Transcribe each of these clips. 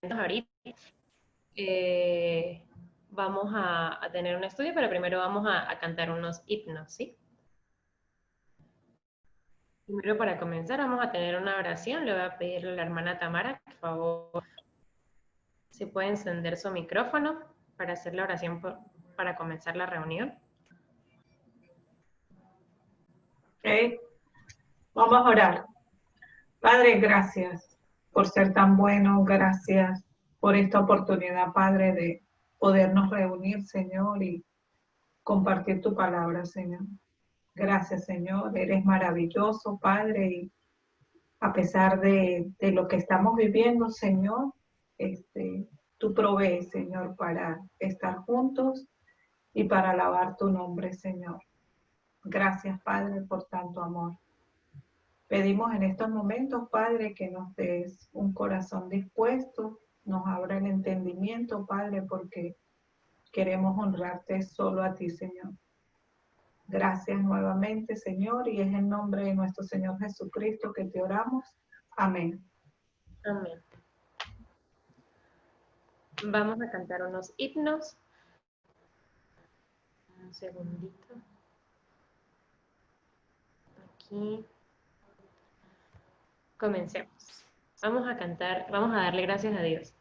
ahorita. Eh, vamos a tener un estudio, pero primero vamos a cantar unos himnos, ¿sí? Primero, para comenzar, vamos a tener una oración. Le voy a pedir a la hermana Tamara, por favor, si puede encender su micrófono para hacer la oración para comenzar la reunión. Ok, vamos a orar. Padre, gracias por ser tan bueno, gracias por esta oportunidad, Padre, de podernos reunir, Señor, y compartir tu palabra, Señor. Gracias, Señor, eres maravilloso, Padre, y a pesar de lo que estamos viviendo, Señor, tú provees, Señor, para estar juntos y para alabar tu nombre, Señor. Gracias, Padre, por tanto amor. Pedimos en estos momentos, Padre, que nos des un corazón dispuesto, nos abra el entendimiento, Padre, porque queremos honrarte solo a ti, Señor. Gracias nuevamente, Señor, y es en nombre de nuestro Señor Jesucristo que te oramos. Amén. Amén. Vamos a cantar unos himnos. Un segundito. Aquí. Comencemos. Vamos a cantar, vamos a darle gracias a Dios.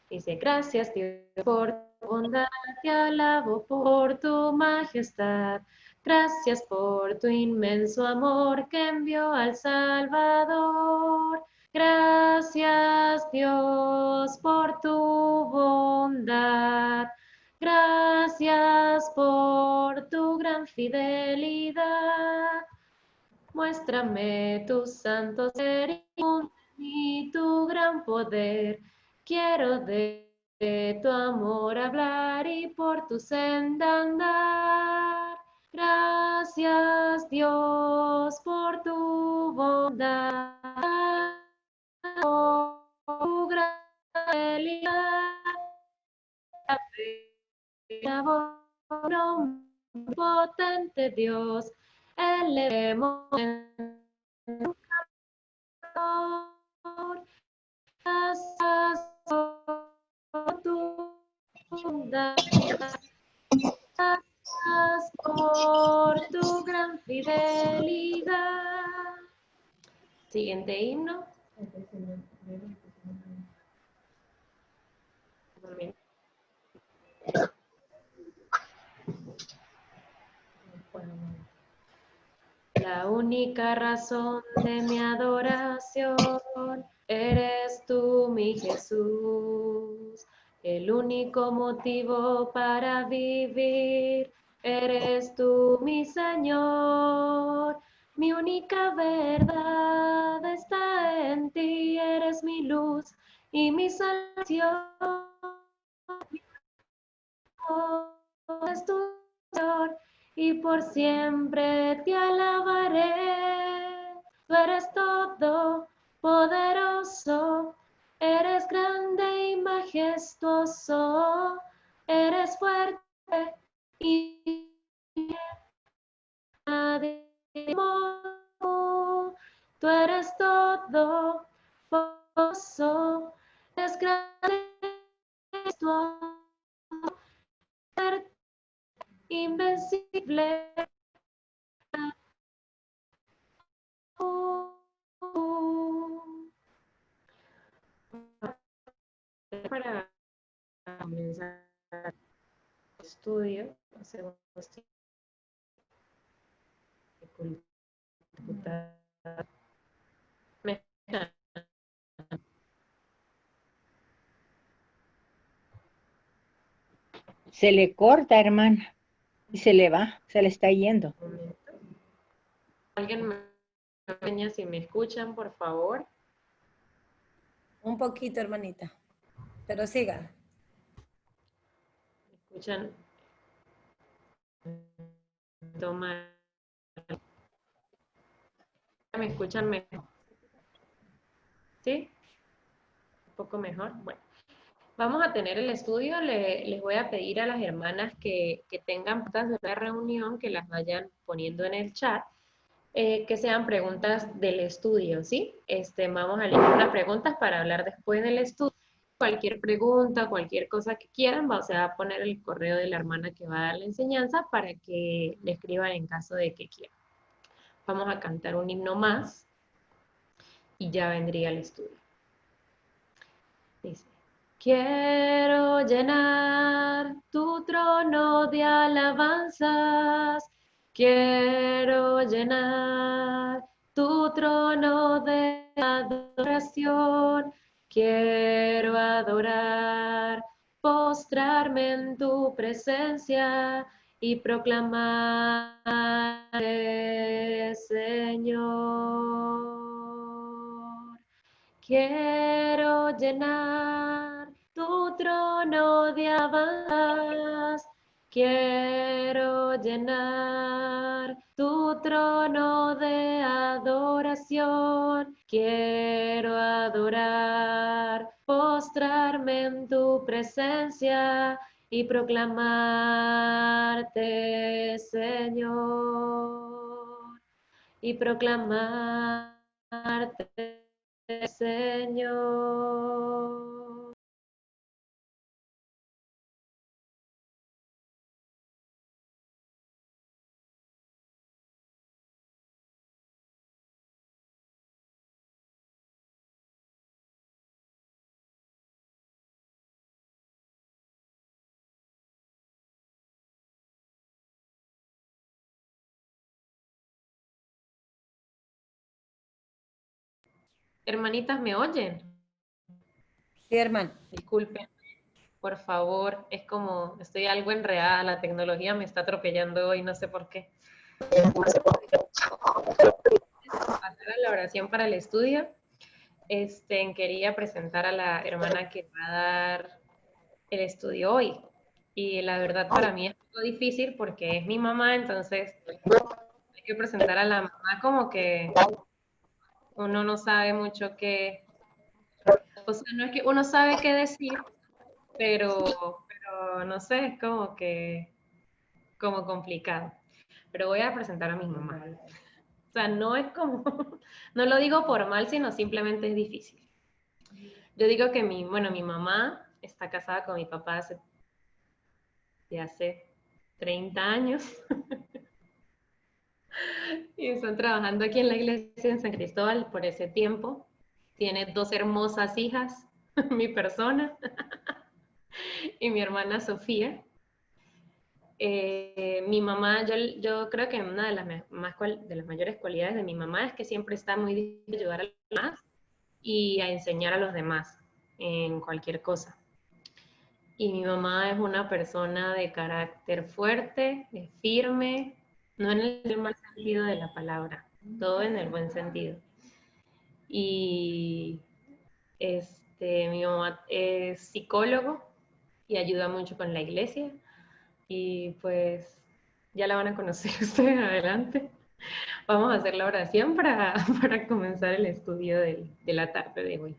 Dice, gracias Dios por tu bondad, te alabo por tu majestad. Gracias por tu inmenso amor que envió al Salvador. Gracias Dios por tu bondad. Gracias por tu gran fidelidad. Muéstrame tu santo ser y tu gran poder. Quiero de tu amor hablar y por tu senda andar. Gracias Dios por tu bondad, por tu gran fidelidad. Potente Dios, elevemos en amor. Gracias por tu bondad, gracias por tu gran fidelidad. Siguiente himno. La única razón de mi adoración eres tú, mi Jesús. El único motivo para vivir eres tú, mi Señor. Mi única verdad está en ti, eres mi luz y mi salvación. Es tu Señor y por siempre te alabaré. Tú eres todo poderoso, eres grande y majestuoso, eres fuerte y nadie. Tú eres todo poderoso, eres grande y majestuoso, invencible. Para comenzar el estudio, hacemos Se le corta, hermana, y se le va, se le está yendo. ¿Alguien me enseña si me escuchan, por favor? Un poquito, hermanita, pero siga. ¿Me escuchan? Toma. ¿Me escuchan mejor? ¿Sí? ¿Un poco mejor? Bueno. Vamos a tener el estudio. Les voy a pedir a las hermanas que tengan preguntas de la reunión, que las vayan poniendo en el chat, que sean preguntas del estudio, ¿sí? Vamos a leer unas preguntas para hablar después del estudio cualquier pregunta, cualquier cosa que quieran, se va a poner el correo de la hermana que va a dar la enseñanza para que le escriban en caso de que quieran. Vamos a cantar un himno más y ya vendría el estudio. Dice, quiero llenar tu trono de alabanzas, quiero llenar tu trono de adoración, quiero adorar, postrarme en tu presencia y proclamarte, Señor. Quiero llenar tu trono de alabanzas, quiero llenar tu trono de adoración, quiero adorar, postrarme en tu presencia y proclamarte, Señor, y proclamarte, Señor. Hermanitas, ¿me oyen? Sí, hermano. Disculpen, por favor, es como estoy algo enredada, la tecnología me está atropellando hoy, no sé por qué. Pasar a la oración para el estudio. Quería presentar a la hermana que va a dar el estudio hoy. Y la verdad para mí es un poco difícil porque es mi mamá, entonces hay que presentar a la mamá como que uno no sabe mucho qué, o sea, no es que uno sabe qué decir, pero no sé, es como que, como complicado. Pero voy a presentar a mi mamá. O sea, no es como, no lo digo por mal, sino simplemente es difícil. Yo digo que mi mamá está casada con mi papá de hace 30 años y están trabajando aquí en la iglesia en San Cristóbal por ese tiempo. Tiene 2 hermosas hijas, mi persona y mi hermana Sofía. Mi mamá, yo creo que una de de las mayores cualidades de mi mamá es que siempre está muy dispuesta a ayudar a los demás y a enseñar a los demás en cualquier cosa. Y mi mamá es una persona de carácter fuerte, firme, no en el mal sentido de la palabra, todo en el buen sentido. Y mi mamá es psicólogo y ayuda mucho con la iglesia. Y pues ya la van a conocer ustedes adelante. Vamos a hacer la oración para comenzar el estudio de la tarde de hoy.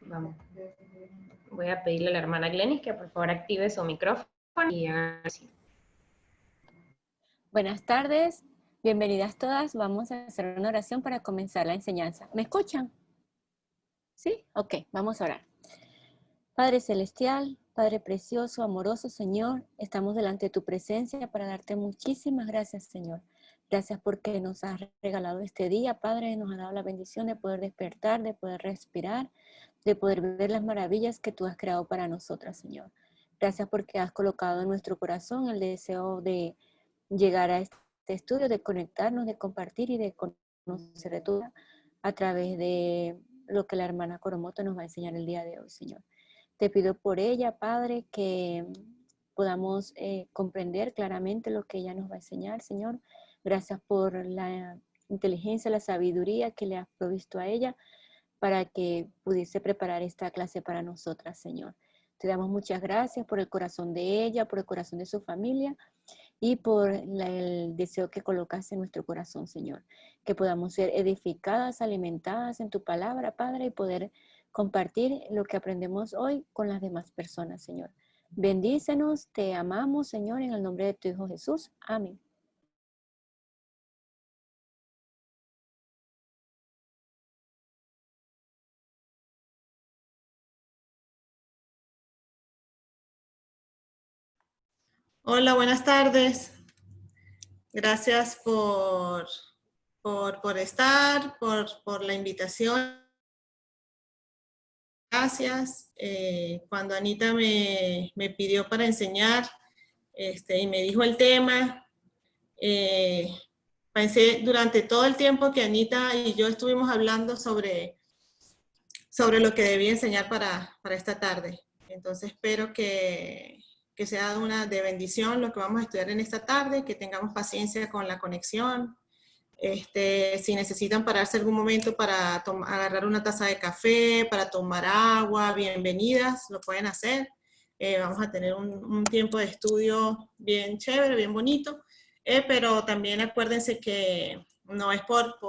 Vamos. Voy a pedirle a la hermana Glenis que por favor active su micrófono y haga así. Buenas tardes, bienvenidas todas. Vamos a hacer una oración para comenzar la enseñanza. ¿Me escuchan? ¿Sí? Ok, vamos a orar. Padre Celestial, Padre Precioso, amoroso Señor, estamos delante de tu presencia para darte muchísimas gracias, Señor. Gracias porque nos has regalado este día, Padre, nos ha dado la bendición de poder despertar, de poder respirar, de poder ver las maravillas que tú has creado para nosotras, Señor. Gracias porque has colocado en nuestro corazón el deseo de llegar a este estudio, de conectarnos, de compartir y de conocer de tu a través de lo que la hermana Coromoto nos va a enseñar el día de hoy, Señor. Te pido por ella, Padre, que podamos comprender claramente lo que ella nos va a enseñar, Señor. Gracias por la inteligencia, la sabiduría que le has provisto a ella para que pudiese preparar esta clase para nosotras, Señor. Te damos muchas gracias por el corazón de ella, por el corazón de su familia y por el deseo que colocas en nuestro corazón, Señor. Que podamos ser edificadas, alimentadas en tu palabra, Padre, y poder compartir lo que aprendemos hoy con las demás personas, Señor. Bendícenos, te amamos, Señor, en el nombre de tu Hijo Jesús. Amén. Hola, buenas tardes. Gracias por estar, por la invitación. Gracias. Cuando Anita me pidió para enseñar y me dijo el tema, pensé durante todo el tiempo que Anita y yo estuvimos hablando sobre lo que debía enseñar para esta tarde. Entonces espero que sea una de bendición lo que vamos a estudiar en esta tarde, que tengamos paciencia con la conexión. Si necesitan pararse algún momento para agarrar una taza de café, para tomar agua, bienvenidas, lo pueden hacer. Vamos a tener un tiempo de estudio bien chévere, bien bonito, pero también acuérdense que no es por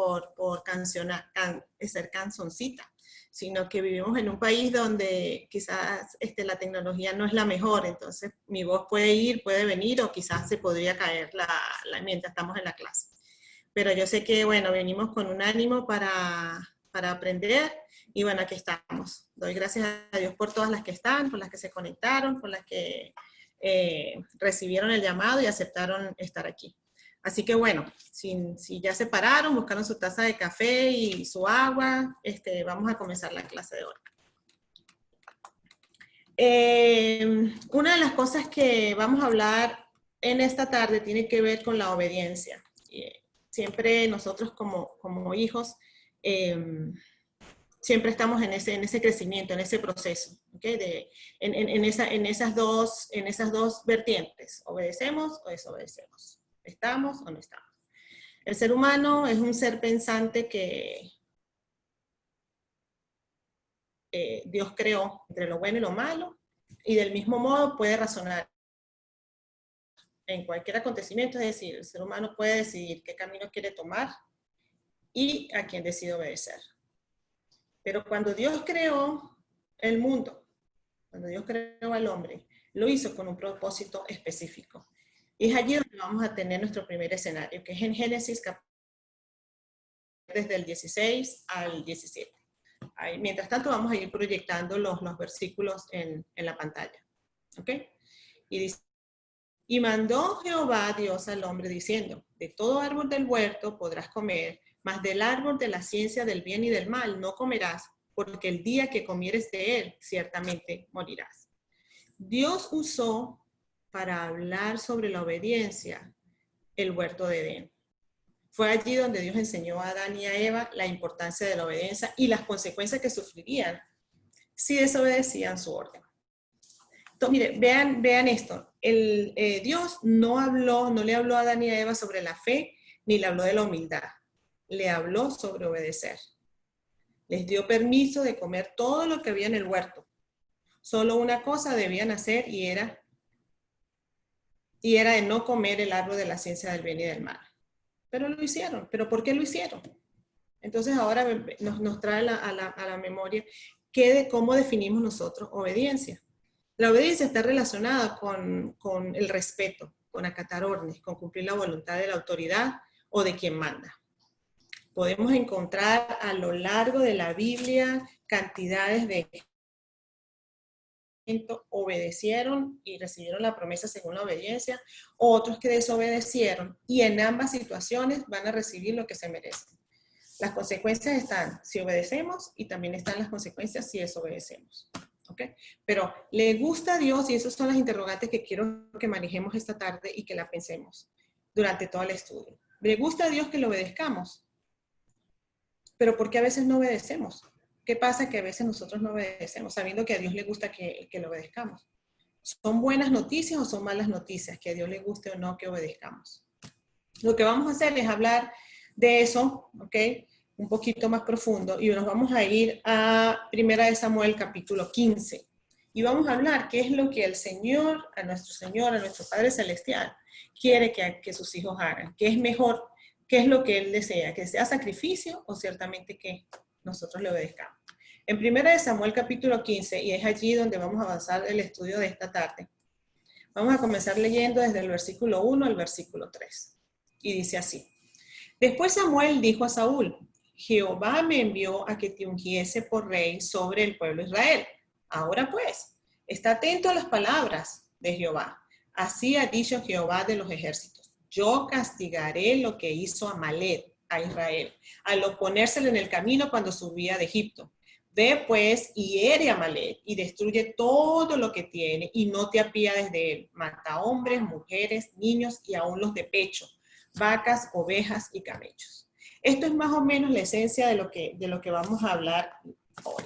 ser canzoncita, sino que vivimos en un país donde quizás la tecnología no es la mejor, entonces mi voz puede ir, puede venir, o quizás se podría caer mientras estamos en la clase. Pero yo sé que, bueno, venimos con un ánimo para aprender, y bueno, aquí estamos. Doy gracias a Dios por todas las que están, por las que se conectaron, por las que recibieron el llamado y aceptaron estar aquí. Así que bueno, si ya se pararon, buscaron su taza de café y su agua, vamos a comenzar la clase de hoy. Una de las cosas que vamos a hablar en esta tarde tiene que ver con la obediencia. Siempre nosotros como hijos, siempre estamos en ese crecimiento, en ese proceso, ¿okay? En esas dos vertientes, obedecemos o desobedecemos. ¿Estamos o no estamos? El ser humano es un ser pensante que Dios creó entre lo bueno y lo malo, y del mismo modo puede razonar en cualquier acontecimiento, es decir, el ser humano puede decidir qué camino quiere tomar y a quién decide obedecer. Pero cuando Dios creó el mundo, cuando Dios creó al hombre, lo hizo con un propósito específico. Y es allí donde vamos a tener nuestro primer escenario, que es en Génesis, desde el 16 al 17. Ahí, mientras tanto, vamos a ir proyectando los versículos en la pantalla. ¿Ok? Y dice: y mandó Jehová Dios al hombre diciendo: de todo árbol del huerto podrás comer, mas del árbol de la ciencia del bien y del mal no comerás, porque el día que comieres de él, ciertamente morirás. Dios usó para hablar sobre la obediencia el huerto de Edén. Fue allí donde Dios enseñó a Adán y a Eva la importancia de la obediencia y las consecuencias que sufrirían si desobedecían su orden. Entonces, mire, vean esto. Dios no le habló a Adán y a Eva sobre la fe, ni le habló de la humildad. Le habló sobre obedecer. Les dio permiso de comer todo lo que había en el huerto. Solo una cosa debían hacer, y era de no comer el árbol de la ciencia del bien y del mal. Pero lo hicieron. ¿Pero por qué lo hicieron? Entonces ahora nos trae a la memoria cómo definimos nosotros obediencia. La obediencia está relacionada con el respeto, con acatar órdenes, con cumplir la voluntad de la autoridad o de quien manda. Podemos encontrar a lo largo de la Biblia cantidades de obedecieron y recibieron la promesa según la obediencia, otros que desobedecieron, y en ambas situaciones van a recibir lo que se merecen. Las consecuencias están si obedecemos, y también están las consecuencias si desobedecemos. ¿Okay? Pero ¿le gusta a Dios? Y esas son las interrogantes que quiero que manejemos esta tarde y que la pensemos durante todo el estudio. ¿Le gusta a Dios que le obedezcamos? Pero ¿por qué a veces no obedecemos? ¿Qué pasa que a veces nosotros no obedecemos sabiendo que a Dios le gusta que le obedezcamos? ¿Son buenas noticias o son malas noticias que a Dios le guste o no que obedezcamos? Lo que vamos a hacer es hablar de eso, ¿ok? Un poquito más profundo, y nos vamos a ir a 1 Samuel capítulo 15. Y vamos a hablar qué es lo que el Señor, a nuestro Padre Celestial, quiere que sus hijos hagan. ¿Qué es mejor? ¿Qué es lo que Él desea? ¿Que sea sacrificio o ciertamente que nosotros le obedezcamos? En 1 Samuel capítulo 15, y es allí donde vamos a avanzar el estudio de esta tarde. Vamos a comenzar leyendo desde el versículo 1 al versículo 3. Y dice así: después Samuel dijo a Saúl: Jehová me envió a que te ungiese por rey sobre el pueblo de Israel. Ahora pues, está atento a las palabras de Jehová. Así ha dicho Jehová de los ejércitos. Yo castigaré lo que hizo Amalek a Israel, al oponérsele en el camino cuando subía de Egipto. Ve pues y hiere a Amalek y destruye todo lo que tiene y no te apiades de él. Mata hombres, mujeres, niños y aún los de pecho, vacas, ovejas y camellos. Esto es más o menos la esencia de lo que vamos a hablar hoy.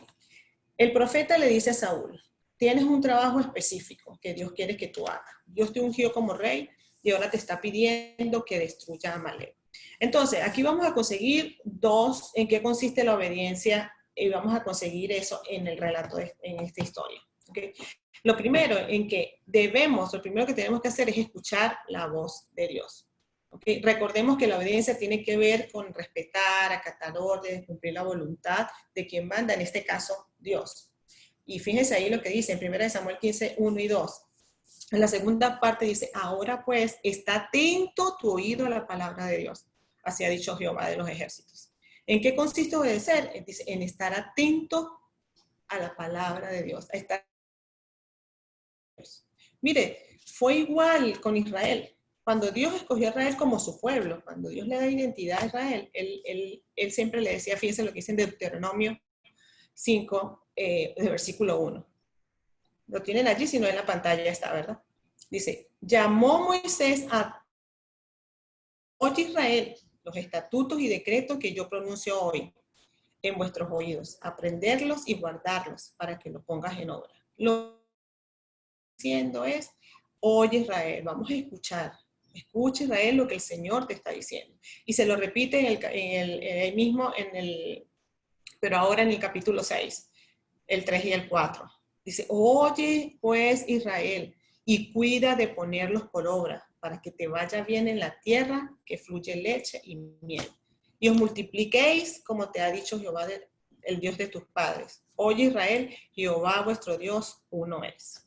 El profeta le dice a Saúl, tienes un trabajo específico que Dios quiere que tú hagas. Dios te ungió como rey y ahora te está pidiendo que destruya a Amalek. Entonces, aquí vamos a conseguir en qué consiste la obediencia y vamos a conseguir eso en el relato, en esta historia. ¿Okay? Lo primero lo primero que tenemos que hacer es escuchar la voz de Dios. ¿Okay? Recordemos que la obediencia tiene que ver con respetar, acatar órdenes, cumplir la voluntad de quien manda, en este caso, Dios. Y fíjense ahí lo que dice en 1 Samuel 15, 1 y 2. En la segunda parte dice, ahora pues, está atento tu oído a la palabra de Dios. Así ha dicho Jehová de los ejércitos. ¿En qué consiste obedecer? Dice, en estar atento a la palabra de Dios. Mire, fue igual con Israel. Cuando Dios escogió a Israel como su pueblo, cuando Dios le da identidad a Israel, él siempre le decía, fíjense lo que dice en Deuteronomio 5, de versículo 1. Lo tienen allí, si no en la pantalla está, ¿verdad? Dice, llamó Moisés a oye Israel, los estatutos y decretos que yo pronuncio hoy en vuestros oídos, aprenderlos y guardarlos para que los pongas en obra. Lo que estoy diciendo es, oye Israel, vamos a escuchar. Escucha Israel lo que el Señor te está diciendo. Y se lo repite pero ahora en el capítulo 6, el 3 y el 4. Dice, oye pues Israel, y cuida de ponerlos por obra, para que te vaya bien en la tierra que fluye leche y miel. Y os multipliquéis, como te ha dicho Jehová, el Dios de tus padres. Oye Israel, Jehová vuestro Dios, uno es.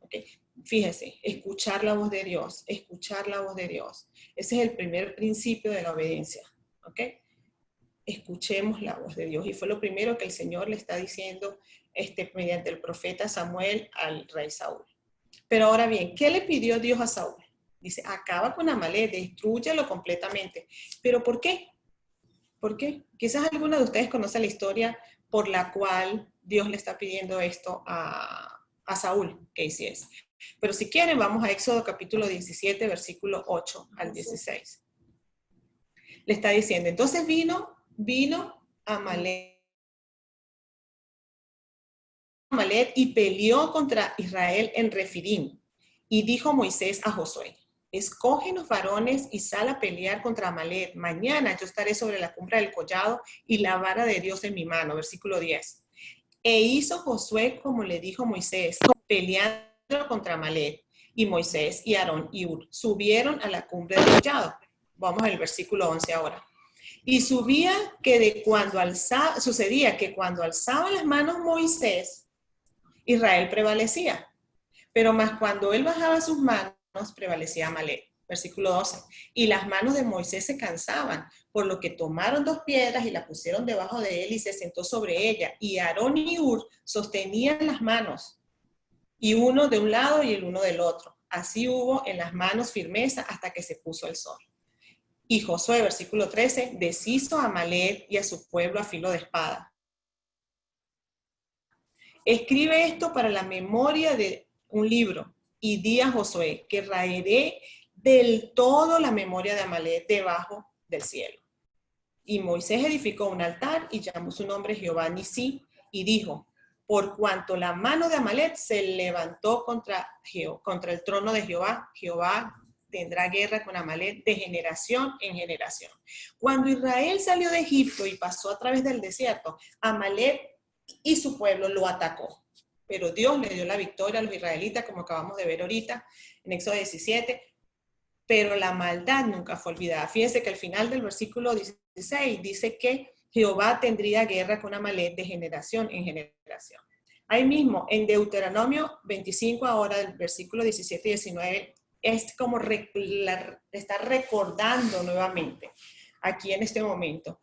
¿Okay? Fíjese, escuchar la voz de Dios, escuchar la voz de Dios. Ese es el primer principio de la obediencia. ¿Ok? Escuchemos la voz de Dios. Y fue lo primero que el Señor le está diciendo mediante el profeta Samuel al rey Saúl. Pero ahora bien, ¿qué le pidió Dios a Saúl? Dice, acaba con Amalek, destrúyelo completamente. ¿Pero por qué? ¿Por qué? Quizás alguno de ustedes conoce la historia por la cual Dios le está pidiendo esto a Saúl que hiciese. Pero si quieren, vamos a Éxodo capítulo 17, versículo 8 al 16. Le está diciendo, entonces vino Amalek y peleó contra Israel en Refidim. Y dijo Moisés a Josué, escógenos varones y sal a pelear contra Amalek. Mañana yo estaré sobre la cumbre del collado y la vara de Dios en mi mano. Versículo 10. E hizo Josué como le dijo Moisés, peleando contra Amalek. Y Moisés y Aarón y Hur subieron a la cumbre del collado. Vamos al versículo 11 ahora. Y sucedía que cuando alzaba las manos Moisés, Israel prevalecía. Pero más cuando él bajaba sus manos, prevalecía Amalek. Versículo 12. Y las manos de Moisés se cansaban, por lo que tomaron 2 piedras y las pusieron debajo de él y se sentó sobre ella. Y Aarón y Hur sostenían las manos, y uno de un lado y el uno del otro. Así hubo en las manos firmeza hasta que se puso el sol. Y Josué, versículo 13, deshizo a Amalek y a su pueblo a filo de espada. Escribe esto para la memoria de un libro y di a Josué que raeré del todo la memoria de Amalek debajo del cielo. Y Moisés edificó un altar y llamó su nombre Jehová Nisí y dijo, por cuanto la mano de Amalek se levantó contra el trono de Jehová, Jehová tendrá guerra con Amalek de generación en generación. Cuando Israel salió de Egipto y pasó a través del desierto, Amalek y su pueblo lo atacó. Pero Dios le dio la victoria a los israelitas, como acabamos de ver ahorita en Éxodo 17, pero la maldad nunca fue olvidada. Fíjense que al final del versículo 16 dice que Jehová tendría guerra con Amalek de generación en generación. Ahí mismo, en Deuteronomio 25, ahora del versículo 17 y 19, es como está recordando nuevamente aquí en este momento,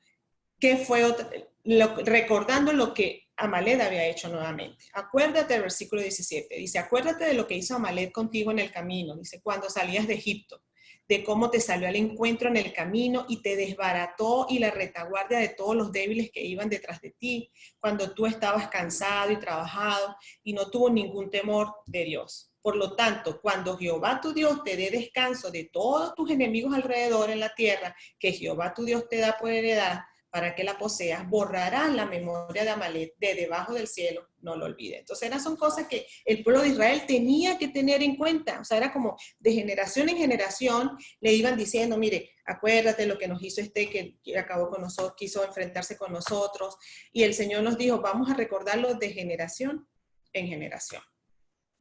recordando lo que Amalek había hecho nuevamente. Acuérdate del versículo 17. Dice, acuérdate de lo que hizo Amalek contigo en el camino. Dice, cuando salías de Egipto, de cómo te salió al encuentro en el camino y te desbarató y la retaguardia de todos los débiles que iban detrás de ti, cuando tú estabas cansado y trabajado y no tuvo ningún temor de Dios. Por lo tanto, cuando Jehová tu Dios te dé descanso de todos tus enemigos alrededor en la tierra, que Jehová tu Dios te da por heredad, para que la poseas, borrarás la memoria de Amalek de debajo del cielo, no lo olvides. Entonces, esas son cosas que el pueblo de Israel tenía que tener en cuenta. O sea, era como de generación en generación le iban diciendo, mire, acuérdate lo que nos hizo que acabó con nosotros, quiso enfrentarse con nosotros. Y el Señor nos dijo, vamos a recordarlo de generación en generación.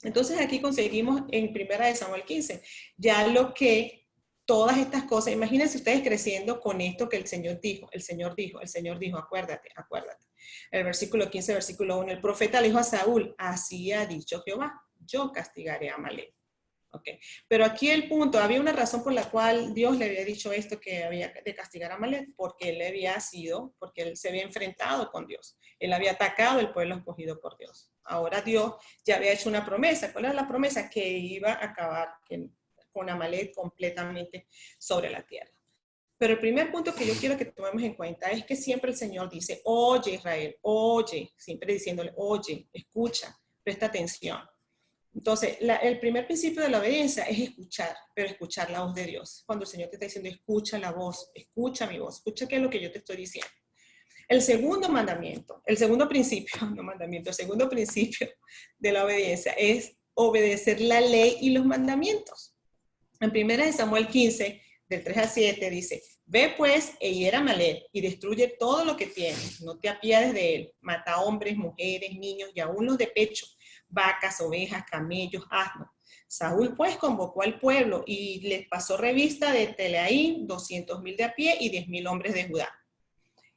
Entonces, aquí conseguimos en 1 Samuel 15, ya lo que todas estas cosas, imagínense ustedes creciendo con esto que el Señor dijo, acuérdate. El versículo 15, versículo 1, el profeta le dijo a Saúl, así ha dicho Jehová, yo castigaré a Amalek. Okay. Pero aquí el punto, había una razón por la cual Dios le había dicho esto, que había de castigar a Amalek, porque él se había enfrentado con Dios. Él había atacado el pueblo escogido por Dios. Ahora Dios ya había hecho una promesa. ¿Cuál era la promesa? Que iba a acabar con Amalek completamente sobre la tierra. Pero el primer punto que yo quiero que tomemos en cuenta es que siempre el Señor dice, oye Israel, oye, siempre diciéndole, oye, escucha, presta atención. Entonces, el primer principio de la obediencia es escuchar, pero escuchar la voz de Dios. Cuando el Señor te está diciendo, escucha la voz, escucha mi voz, escucha qué es lo que yo te estoy diciendo. El segundo mandamiento, el segundo principio de la obediencia es obedecer la ley y los mandamientos. En 1 Samuel 15, del 3 al 7, dice, ve pues e hiera a Amalek y destruye todo lo que tiene, no te apiades de él, mata hombres, mujeres, niños y aún los de pecho, vacas, ovejas, camellos, asnos. Saúl pues convocó al pueblo y les pasó revista de Telaim, 200,000 de a pie y 10,000 hombres de Judá.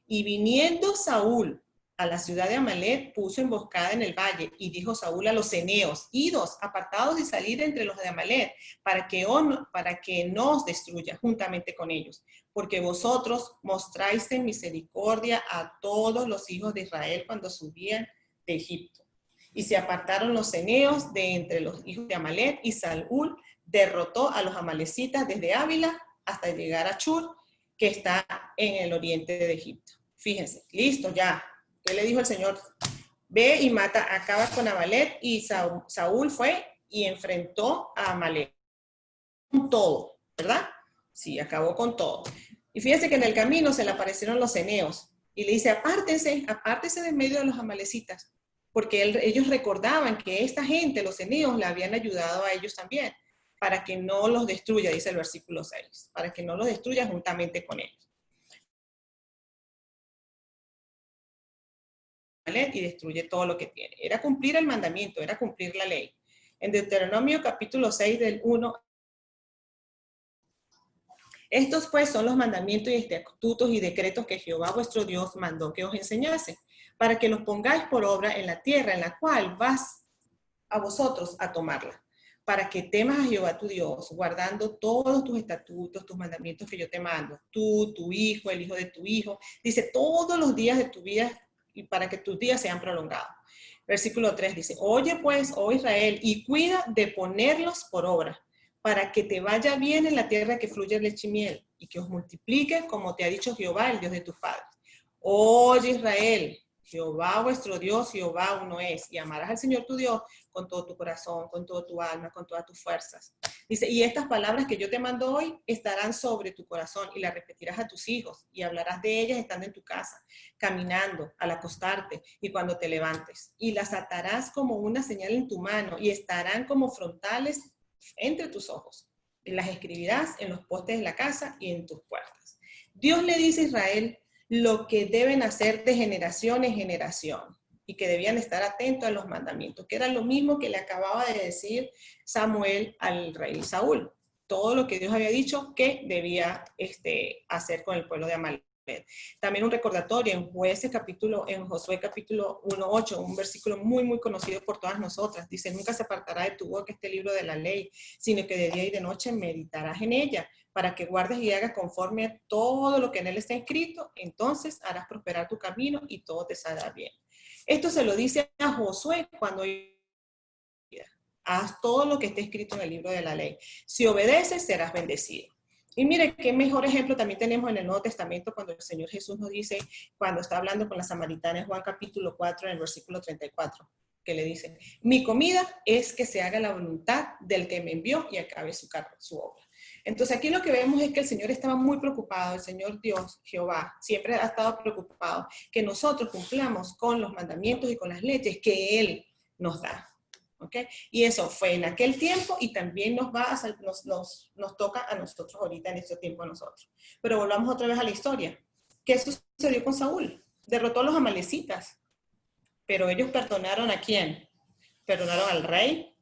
Y viniendo Saúl a la ciudad de Amalek, puso emboscada en el valle, y dijo Saúl a los eneos, idos, apartados y salid entre los de Amalek, para que no os destruya juntamente con ellos, porque vosotros mostráis en misericordia a todos los hijos de Israel cuando subían de Egipto. Y se apartaron los eneos de entre los hijos de Amalek, y Saúl derrotó a los amalecitas desde Ávila hasta llegar a Chur, que está en el oriente de Egipto. Fíjense, listo, ya. ¿Qué le dijo el Señor? Ve y mata, acaba con Amalek, y Saúl fue y enfrentó a Amalek. Con todo, ¿verdad? Sí, acabó con todo. Y fíjense que en el camino se le aparecieron los eneos, y le dice, apártense de en medio de los amalecitas, porque ellos recordaban que esta gente, los eneos, le habían ayudado a ellos también, para que no los destruya, dice el versículo 6, para que no los destruya juntamente con ellos. Y destruye todo lo que tiene. Era cumplir el mandamiento, era cumplir la ley. En Deuteronomio capítulo 6 del 1. Estos pues son los mandamientos y estatutos y decretos que Jehová vuestro Dios mandó que os enseñase, para que los pongáis por obra en la tierra en la cual vas a vosotros a tomarla, para que temas a Jehová tu Dios, guardando todos tus estatutos, tus mandamientos que yo te mando, tú, tu hijo, el hijo de tu hijo, dice todos los días de tu vida, y para que tus días sean prolongados. Versículo 3 dice, oye pues, oh Israel, y cuida de ponerlos por obra, para que te vaya bien en la tierra que fluye leche y miel, y que os multiplique como te ha dicho Jehová, el Dios de tus padres. Oye Israel, Jehová vuestro Dios, Jehová uno es, y amarás al Señor tu Dios con todo tu corazón, con toda tu alma, con todas tus fuerzas. Dice, y estas palabras que yo te mando hoy estarán sobre tu corazón, y las repetirás a tus hijos, y hablarás de ellas estando en tu casa, caminando, al acostarte, y cuando te levantes. Y las atarás como una señal en tu mano, y estarán como frontales entre tus ojos. Y las escribirás en los postes de la casa y en tus puertas. Dios le dice a Israel lo que deben hacer de generación en generación y que debían estar atentos a los mandamientos, que era lo mismo que le acababa de decir Samuel al rey Saúl. Todo lo que Dios había dicho que debía hacer con el pueblo de Amalek. También un recordatorio en Josué capítulo 1:8, un versículo muy, muy conocido por todas nosotras. Dice, nunca se apartará de tu boca este libro de la ley, sino que de día y de noche meditarás en ella, para que guardes y hagas conforme a todo lo que en él está escrito, entonces harás prosperar tu camino y todo te saldrá bien. Esto se lo dice a Josué cuando haz todo lo que esté escrito en el libro de la ley. Si obedeces, serás bendecido. Y mire, qué mejor ejemplo también tenemos en el Nuevo Testamento cuando el Señor Jesús nos dice, cuando está hablando con la samaritana en Juan capítulo 4, en el versículo 34, que le dice, mi comida es que se haga la voluntad del que me envió y acabe su obra. Entonces aquí lo que vemos es que el Señor estaba muy preocupado, el Señor Dios, Jehová, siempre ha estado preocupado que nosotros cumplamos con los mandamientos y con las leyes que Él nos da. ¿Okay? Y eso fue en aquel tiempo y también nos toca a nosotros ahorita en este tiempo a nosotros. Pero volvamos otra vez a la historia. ¿Qué sucedió con Saúl? Derrotó a los amalecitas, pero ellos perdonaron ¿a quién? Perdonaron al rey,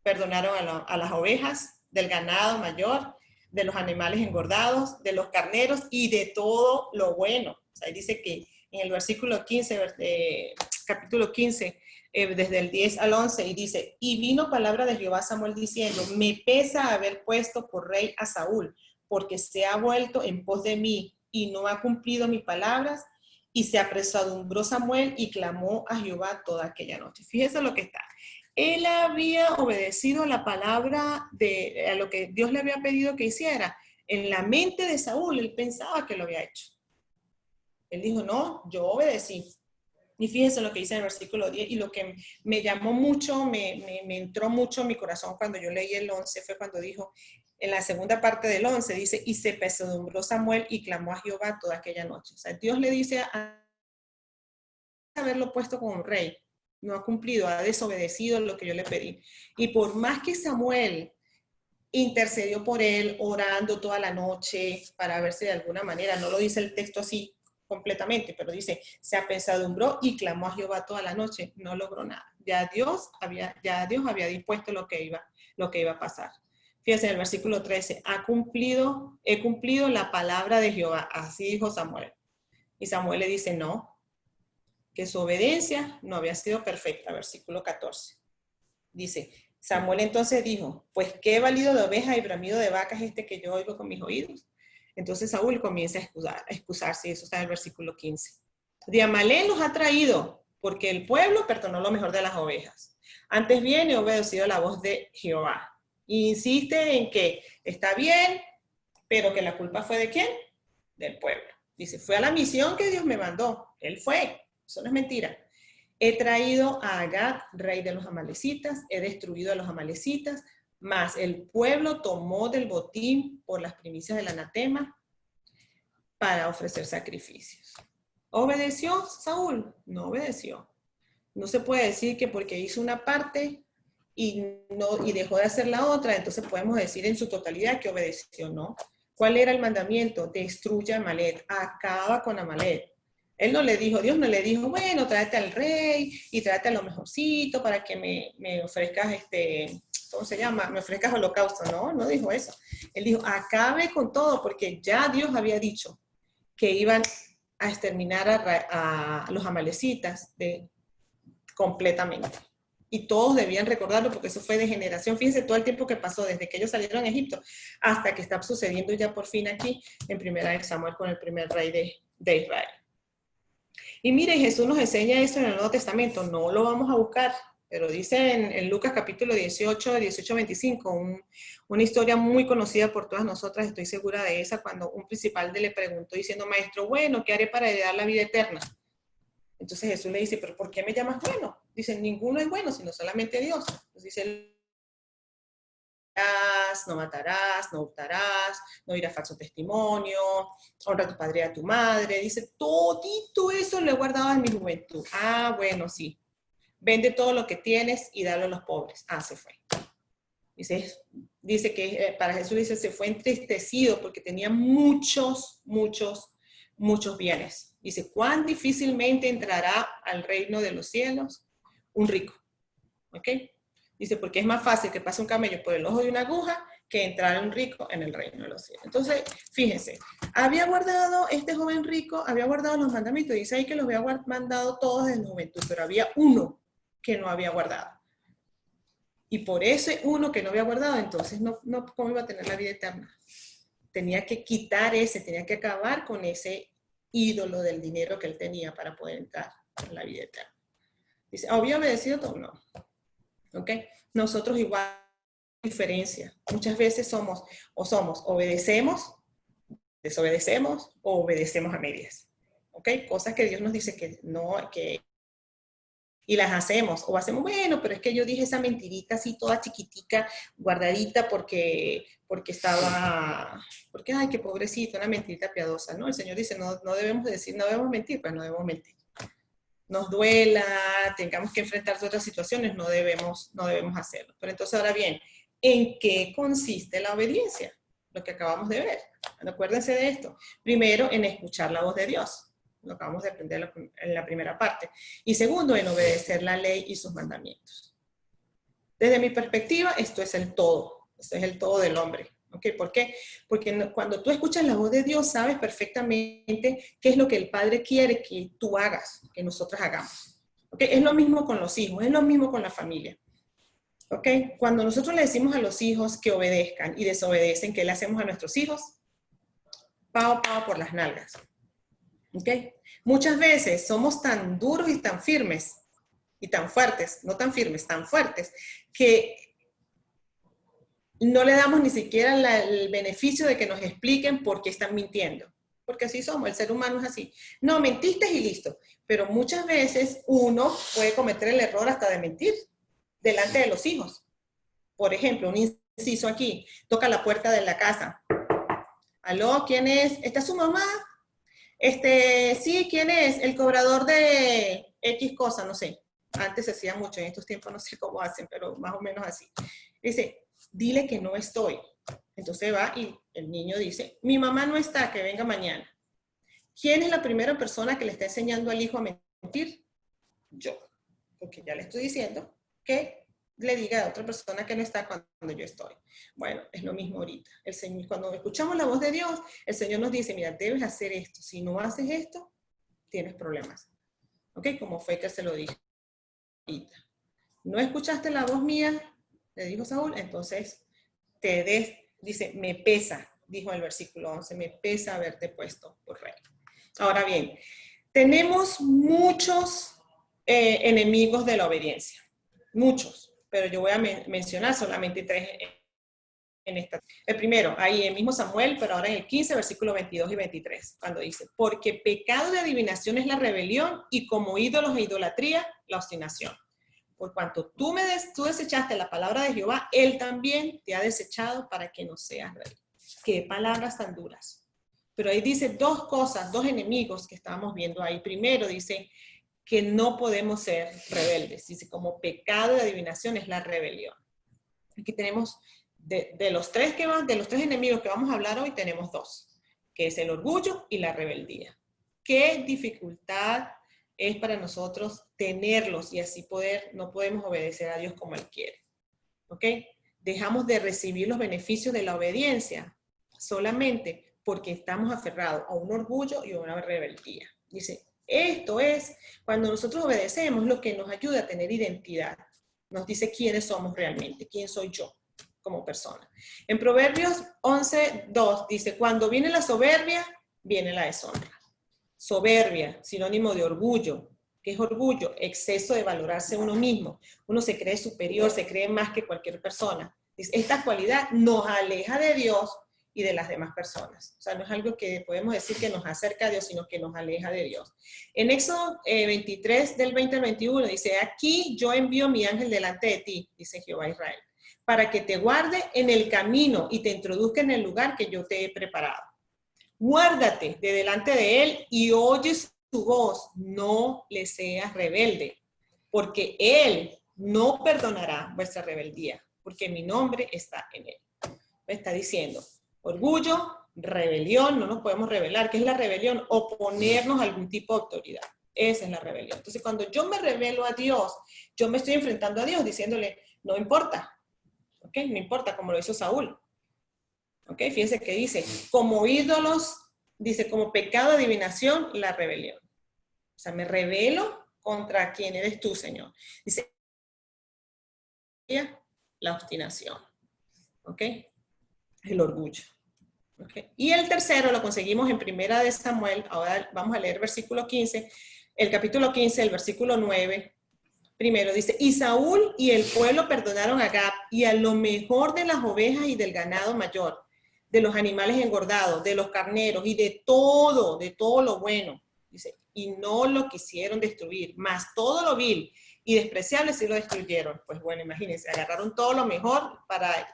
perdonaron a las ovejas, del ganado mayor, de los animales engordados, de los carneros y de todo lo bueno. O sea, dice que en el versículo 15, capítulo 15, desde el 10 al 11, y dice, y vino palabra de Jehová a Samuel diciendo, me pesa haber puesto por rey a Saúl, porque se ha vuelto en pos de mí y no ha cumplido mis palabras, y se apresuró Samuel y clamó a Jehová toda aquella noche. Fíjese lo que está. Él había obedecido la palabra a lo que Dios le había pedido que hiciera. En la mente de Saúl, él pensaba que lo había hecho. Él dijo, no, yo obedecí. Y fíjense lo que dice en el versículo 10, y lo que me llamó mucho, me entró mucho en mi corazón cuando yo leí el 11, fue cuando dijo, en la segunda parte del 11, dice, y se pesadumbró Samuel y clamó a Jehová toda aquella noche. O sea, Dios le dice a haberlo puesto como rey, no ha cumplido, ha desobedecido lo que yo le pedí. Y por más que Samuel intercedió por él, orando toda la noche, para ver si de alguna manera, no lo dice el texto así, completamente, pero dice, se apesadumbró y clamó a Jehová toda la noche, no logró nada. Ya Dios había dispuesto lo que iba a pasar. Fíjense en el versículo 13, he cumplido la palabra de Jehová, así dijo Samuel. Y Samuel le dice, no, que su obediencia no había sido perfecta, versículo 14. Dice, Samuel entonces dijo, pues qué valido de oveja y bramido de vaca es este que yo oigo con mis oídos. Entonces Saúl comienza a excusarse, y eso está en el versículo 15. De Amalek nos ha traído, porque el pueblo perdonó lo mejor de las ovejas. Antes bien he obedecido la voz de Jehová. Y insiste en que está bien, pero que la culpa fue ¿de quién? Del pueblo. Dice, fue a la misión que Dios me mandó. Él fue. Eso no es mentira. He traído a Agag, rey de los amalecitas, he destruido a los amalecitas, mas el pueblo tomó del botín por las primicias del anatema para ofrecer sacrificios. ¿Obedeció Saúl? No obedeció. No se puede decir que porque hizo una parte y dejó de hacer la otra, entonces podemos decir en su totalidad que obedeció, ¿no? ¿Cuál era el mandamiento? Destruye a Amalek, acaba con Amalek. Él no le dijo, Dios no le dijo, bueno, tráete al rey y tráete a lo mejorcito para que me ofrezcas ¿cómo se llama? Me ofrezcas holocausto. No, no dijo eso. Él dijo, acabe con todo, porque ya Dios había dicho que iban a exterminar a los amalecitas completamente. Y todos debían recordarlo porque eso fue de generación. Fíjense todo el tiempo que pasó desde que ellos salieron a Egipto hasta que está sucediendo ya por fin aquí en Primera de Samuel con el primer rey de Israel. Y miren, Jesús nos enseña eso en el Nuevo Testamento. No lo vamos a buscar, pero dice en Lucas capítulo 18-25, una historia muy conocida por todas nosotras, estoy segura de esa, cuando un principal le preguntó diciendo, maestro, bueno, ¿qué haré para heredar la vida eterna? Entonces Jesús le dice, ¿pero por qué me llamas bueno? Dice, ninguno es bueno, sino solamente Dios. Entonces dice, no matarás, no hurtarás, no dirás falso testimonio, honra a tu padre y a tu madre. Dice, todito eso lo he guardado en mi juventud. Ah, bueno, sí. Vende todo lo que tienes y dalo a los pobres. Ah, se fue. Dice que para Jesús dice, se fue entristecido porque tenía muchos bienes. Dice, ¿cuán difícilmente entrará al reino de los cielos un rico? ¿Ok? Dice, porque es más fácil que pase un camello por el ojo de una aguja que entrar un rico en el reino de los cielos. Entonces, fíjense, este joven rico había guardado los mandamientos. Dice ahí que los había mandado todos desde la juventud, pero había uno que no había guardado. Y por ese uno que no había guardado, entonces, ¿cómo iba a tener la vida eterna? Tenía que quitar tenía que acabar con ese ídolo del dinero que él tenía para poder entrar en la vida eterna. Dice, ¿había obedecido todo? No. ¿Ok? Nosotros igual, diferencia. Muchas veces somos, obedecemos, desobedecemos o obedecemos a medias. ¿Ok? Cosas que Dios nos dice que no, y las hacemos, o hacemos, bueno, pero es que yo dije esa mentirita así toda chiquitica, guardadita, porque ay, qué pobrecito, una mentirita piadosa, ¿no? El Señor dice, no debemos decir, no debemos mentir, pues no debemos mentir. Nos duela, tengamos que enfrentar otras situaciones, no debemos hacerlo. Pero entonces, ahora bien, ¿en qué consiste la obediencia? Lo que acabamos de ver. Acuérdense de esto. Primero, en escuchar la voz de Dios. Lo acabamos de aprender en la primera parte. Y segundo, en obedecer la ley y sus mandamientos. Desde mi perspectiva, esto es el todo. Esto es el todo del hombre. ¿Okay? ¿Por qué? Porque cuando tú escuchas la voz de Dios, sabes perfectamente qué es lo que el Padre quiere que tú hagas, que nosotros hagamos. ¿Okay? Es lo mismo con los hijos, es lo mismo con la familia. ¿Okay? Cuando nosotros le decimos a los hijos que obedezcan y desobedecen, ¿qué le hacemos a nuestros hijos? Pao, pao por las nalgas. ¿Okay? Muchas veces somos tan duros y tan firmes, y tan fuertes, no tan firmes, tan fuertes, que no le damos ni siquiera el beneficio de que nos expliquen por qué están mintiendo. Porque así somos, el ser humano es así. No, mentiste y listo. Pero muchas veces uno puede cometer el error hasta de mentir delante de los hijos. Por ejemplo, un inciso aquí, toca la puerta de la casa. ¿Aló? ¿Quién es? ¿Está su mamá? Sí, ¿quién es? El cobrador de X cosa, no sé. Antes se hacía mucho, en estos tiempos no sé cómo hacen, pero más o menos así. Dice, dile que no estoy. Entonces va y el niño dice, mi mamá no está, que venga mañana. ¿Quién es la primera persona que le está enseñando al hijo a mentir? Yo. Porque ya le estoy diciendo que le diga a otra persona que no está cuando yo estoy. Bueno, es lo mismo ahorita. El Señor, cuando escuchamos la voz de Dios, el Señor nos dice, mira, debes hacer esto. Si no haces esto, tienes problemas. ¿Ok? Como fue que se lo dije ahorita. ¿No escuchaste la voz mía? Le dijo Saúl, entonces dice, me pesa, dijo en el versículo 11, me pesa haberte puesto por rey. Ahora bien, tenemos muchos enemigos de la obediencia, muchos, pero yo voy a mencionar solamente 3 en esta. El primero, ahí en mismo Samuel, pero ahora en el 15, versículos 22 y 23, cuando dice, porque pecado de adivinación es la rebelión y como ídolos e idolatría, la obstinación. Por cuanto tú desechaste la palabra de Jehová, Él también te ha desechado para que no seas rey. Qué palabras tan duras. Pero ahí dice 2 cosas, 2 enemigos que estábamos viendo ahí. Primero dice que no podemos ser rebeldes. Dice como pecado de adivinación es la rebelión. Aquí tenemos de los 3 enemigos que vamos a hablar hoy, tenemos 2, que es el orgullo y la rebeldía. ¿Qué dificultad es para nosotros tenerlos y así no podemos obedecer a Dios como Él quiere? ¿Ok? Dejamos de recibir los beneficios de la obediencia solamente porque estamos aferrados a un orgullo y a una rebeldía. Dice, esto es, cuando nosotros obedecemos, lo que nos ayuda a tener identidad. Nos dice quiénes somos realmente, quién soy yo como persona. En Proverbios 11:2 dice, cuando viene la soberbia, viene la deshonra. Soberbia, sinónimo de orgullo. ¿Qué es orgullo? Exceso de valorarse uno mismo. Uno se cree superior, se cree más que cualquier persona. Esta cualidad nos aleja de Dios y de las demás personas. O sea, no es algo que podemos decir que nos acerca a Dios, sino que nos aleja de Dios. En Éxodo 23, del 20 al 21, dice, aquí yo envío mi ángel delante de ti, dice Jehová Israel, para que te guarde en el camino y te introduzca en el lugar que yo te he preparado. Guárdate de delante de él y oye su voz, no le seas rebelde, porque él no perdonará vuestra rebeldía, porque mi nombre está en él. Me está diciendo, orgullo, rebelión, no nos podemos rebelar. ¿Qué es la rebelión? Oponernos a algún tipo de autoridad. Esa es la rebelión. Entonces, cuando yo me rebelo a Dios, yo me estoy enfrentando a Dios diciéndole, no importa, ¿ok? No importa, como lo hizo Saúl. ¿Ok? Fíjense que dice, como ídolos, dice, como pecado de adivinación, la rebelión. O sea, me rebelo contra quien eres tú, Señor. Dice, la obstinación. ¿Ok? El orgullo. ¿Okay? Y el tercero lo conseguimos en Primera de Samuel. Ahora vamos a leer versículo 15, el capítulo 15, el versículo 9 Primero dice, y Saúl y el pueblo perdonaron a Gad y a lo mejor de las ovejas y del ganado mayor, de los animales engordados, de los carneros y de todo lo bueno. Dice, y no lo quisieron destruir, mas todo lo vil y despreciable sí lo destruyeron. Pues bueno, imagínense, agarraron todo lo mejor para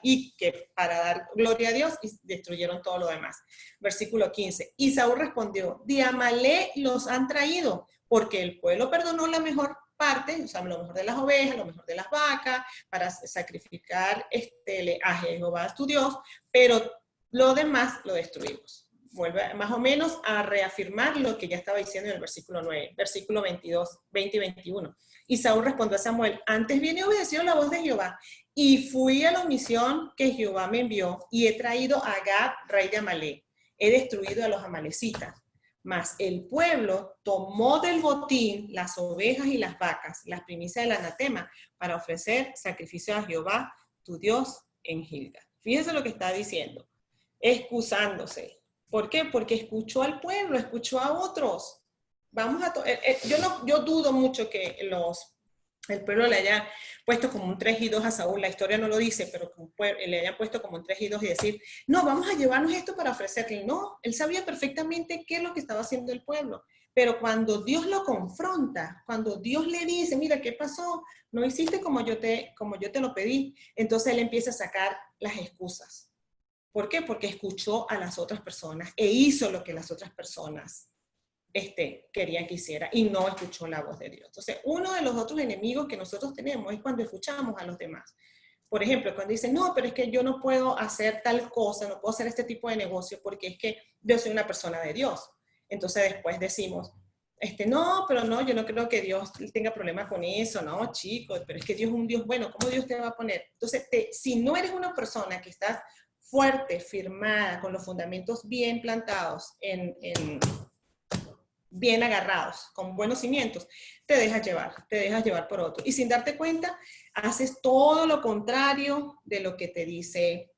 dar gloria a Dios y destruyeron todo lo demás. Versículo 15, y Saúl respondió, de Amalek los han traído, porque el pueblo perdonó la mejor parte, o sea, lo mejor de las ovejas, lo mejor de las vacas, para sacrificar a Jehová tu Dios, pero lo demás lo destruimos. Vuelve más o menos a reafirmar lo que ya estaba diciendo en el versículo 9, versículo 22, 20 y 21. Y Saúl respondió a Samuel, antes bien he obedecido la voz de Jehová, y fui a la misión que Jehová me envió, y he traído a Gad, rey de Amalek. He destruido a los amalecitas. Mas el pueblo tomó del botín las ovejas y las vacas, las primicias del anatema, para ofrecer sacrificio a Jehová, tu Dios, en Gilgal. Fíjense lo que está diciendo, excusándose. ¿Por qué? Porque escuchó al pueblo, escuchó a otros. Yo dudo mucho que el pueblo le haya puesto como un 3 y 2 a Saúl, la historia no lo dice, pero le hayan puesto como un 3 y 2 y decir, no, vamos a llevarnos esto para ofrecerle. No, él sabía perfectamente qué es lo que estaba haciendo el pueblo, pero cuando Dios lo confronta, cuando Dios le dice, mira, ¿qué pasó? No hiciste como yo te lo pedí, entonces él empieza a sacar las excusas. ¿Por qué? Porque escuchó a las otras personas e hizo lo que las otras personas querían que hiciera y no escuchó la voz de Dios. Entonces, uno de los otros enemigos que nosotros tenemos es cuando escuchamos a los demás. Por ejemplo, cuando dicen, no, pero es que yo no puedo hacer tal cosa, no puedo hacer este tipo de negocio porque es que yo soy una persona de Dios. Entonces después decimos, no, pero no, yo no creo que Dios tenga problema con eso, no, chicos, pero es que Dios es un Dios bueno, ¿cómo Dios te va a poner? Entonces, si no eres una persona que estás fuerte, firmada, con los fundamentos bien plantados, bien agarrados, con buenos cimientos, te dejas llevar por otro. Y sin darte cuenta, haces todo lo contrario de lo que te dice,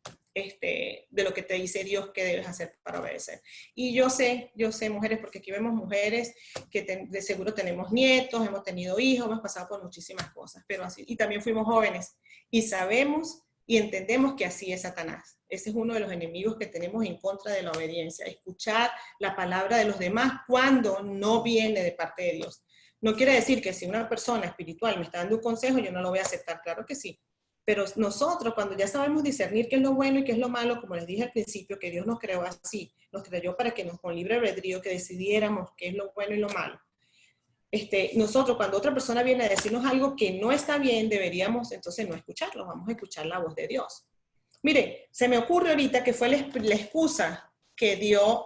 Dios que debes hacer para obedecer. Y yo sé, mujeres, porque aquí vemos mujeres que de seguro tenemos nietos, hemos tenido hijos, hemos pasado por muchísimas cosas, pero así, y también fuimos jóvenes, y sabemos y entendemos que así es Satanás. Ese es uno de los enemigos que tenemos en contra de la obediencia, escuchar la palabra de los demás cuando no viene de parte de Dios. No quiere decir que si una persona espiritual me está dando un consejo, yo no lo voy a aceptar, claro que sí. Pero nosotros, cuando ya sabemos discernir qué es lo bueno y qué es lo malo, como les dije al principio, que Dios nos creó así, nos creó para que con libre albedrío que decidiéramos qué es lo bueno y lo malo. Nosotros, cuando otra persona viene a decirnos algo que no está bien, deberíamos entonces no escucharlo, vamos a escuchar la voz de Dios. Mire, se me ocurre ahorita que fue la excusa que dio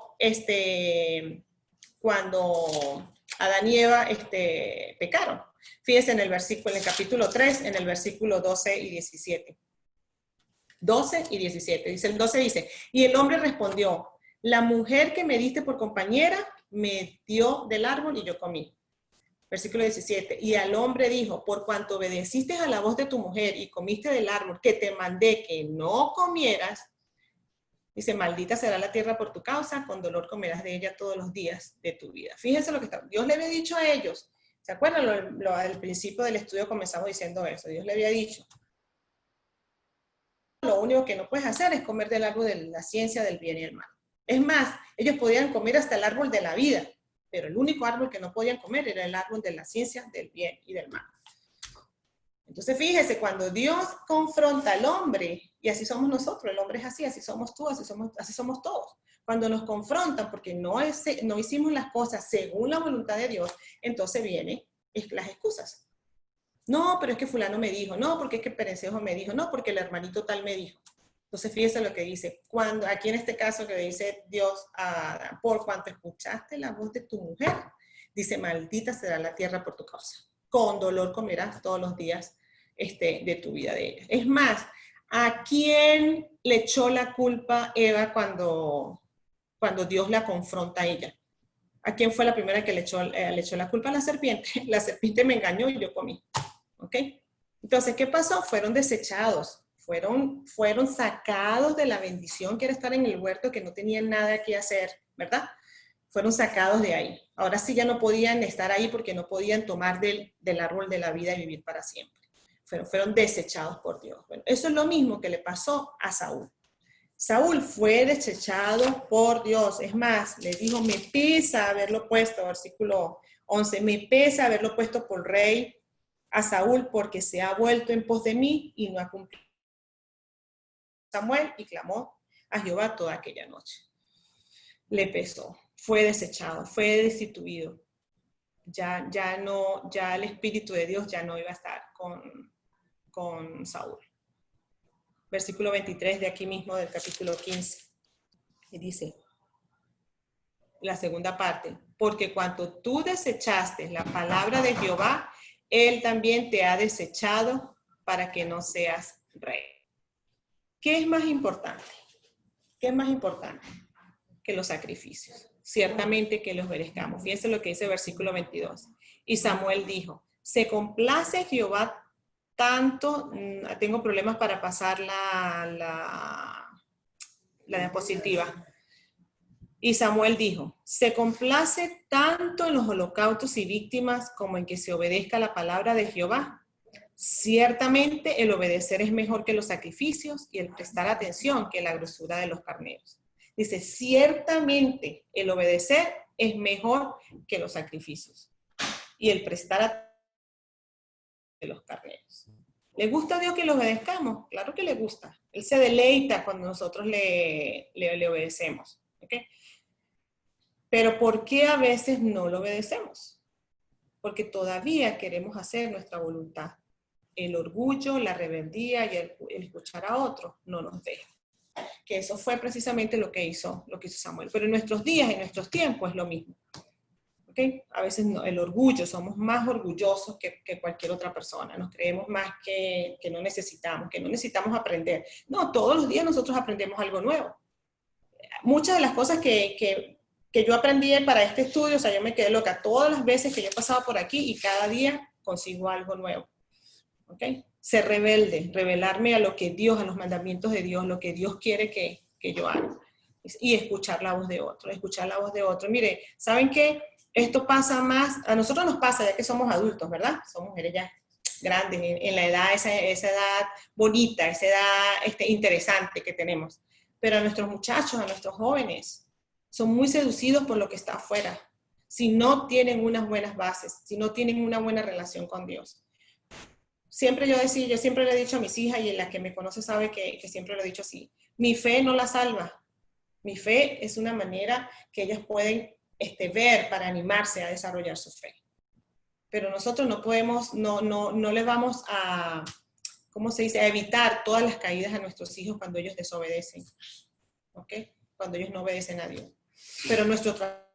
cuando Adán y Eva pecaron. Fíjense en el capítulo 3, en el versículo 12 y 17. 12 y 17. El 12 dice, y el hombre respondió, la mujer que me diste por compañera me dio del árbol y yo comí. Versículo 17, y al hombre dijo, por cuanto obedeciste a la voz de tu mujer y comiste del árbol que te mandé que no comieras, dice, maldita será la tierra por tu causa, con dolor comerás de ella todos los días de tu vida. Fíjense lo que Dios le había dicho a ellos. ¿Se acuerdan? Al principio del estudio comenzamos diciendo eso. Dios le había dicho, lo único que no puedes hacer es comer del árbol de la ciencia del bien y el mal. Es más, ellos podían comer hasta el árbol de la vida, pero el único árbol que no podían comer era el árbol de la ciencia del bien y del mal. Entonces fíjese, cuando Dios confronta al hombre, y así somos nosotros, el hombre es así somos tú, así somos todos. Cuando nos confrontan porque no hicimos las cosas según la voluntad de Dios, entonces vienen las excusas. No, pero es que fulano me dijo, no, porque es que Perencejo me dijo, no, porque el hermanito tal me dijo. Entonces fíjese lo que dice, aquí en este caso que dice Dios a Adán, por cuanto escuchaste la voz de tu mujer, dice, maldita será la tierra por tu causa. Con dolor comerás todos los días de tu vida de ella. Es más, ¿a quién le echó la culpa Eva cuando Dios la confronta a ella? ¿A quién fue la primera que le echó la culpa? A la serpiente. La serpiente me engañó y yo comí. ¿Ok? Entonces, ¿qué pasó? Fueron desechados. Fueron sacados de la bendición que era estar en el huerto, que no tenían nada que hacer, ¿verdad? fueron sacados de ahí. Ahora sí ya no podían estar ahí porque no podían tomar del árbol de la vida y vivir para siempre. Fueron desechados por Dios. Bueno, eso es lo mismo que le pasó a Saúl. Saúl fue desechado por Dios. Es más, le dijo, me pesa haberlo puesto, versículo 11, me pesa haberlo puesto por rey a Saúl porque se ha vuelto en pos de mí y no ha cumplido. Samuel y clamó a Jehová toda aquella noche. Le pesó, fue desechado, fue destituido. Ya el Espíritu de Dios ya no iba a estar con Saúl. Versículo 23 de aquí mismo del capítulo 15. Y dice, la segunda parte, porque cuando tú desechaste la palabra de Jehová, Él también te ha desechado para que no seas rey. ¿Qué es más importante? ¿Qué es más importante que los sacrificios? Ciertamente que los merezcamos. Fíjense lo que dice el versículo 22. Y Samuel dijo, se complace Jehová tanto, tengo problemas para pasar la diapositiva. Y Samuel dijo, se complace tanto en los holocaustos y víctimas como en que se obedezca la palabra de Jehová. Ciertamente el obedecer es mejor que los sacrificios y el prestar atención que la grosura de los carneros. Dice, ciertamente el obedecer es mejor que los sacrificios y el prestar atención de los carneros. ¿Le gusta a Dios que le obedezcamos? Claro que le gusta. Él se deleita cuando nosotros le obedecemos. ¿Okay? Pero ¿por qué a veces no lo obedecemos? Porque todavía queremos hacer nuestra voluntad. El orgullo, la rebeldía y el escuchar a otros no nos deja. Que eso fue precisamente lo que hizo Samuel. Pero en nuestros días, en nuestros tiempos es lo mismo. ¿Okay? A veces no, el orgullo, somos más orgullosos que cualquier otra persona. Nos creemos más que no necesitamos aprender. No, todos los días nosotros aprendemos algo nuevo. Muchas de las cosas que yo aprendí para este estudio, o sea, yo me quedé loca todas las veces que yo he pasado por aquí y cada día consigo algo nuevo. ¿Okay? Ser rebelde, rebelarme a lo que Dios, a los mandamientos de Dios, lo que Dios quiere que yo haga. Y escuchar la voz de otro. Mire, ¿saben qué? Esto pasa más, a nosotros nos pasa ya que somos adultos, ¿verdad? Somos mujeres ya grandes, en la edad, esa edad bonita, esa edad interesante que tenemos. Pero a nuestros muchachos, a nuestros jóvenes, son muy seducidos por lo que está afuera. Si no tienen unas buenas bases, si no tienen una buena relación con Dios. Yo siempre le he dicho a mis hijas, y la que me conoce sabe que siempre lo he dicho así, mi fe no la salva. Mi fe es una manera que ellas pueden ver para animarse a desarrollar su fe. Pero nosotros no podemos, no le vamos a, ¿cómo se dice?, a evitar todas las caídas a nuestros hijos cuando ellos desobedecen. ¿Ok? Cuando ellos no obedecen a Dios. Pero nuestro trabajo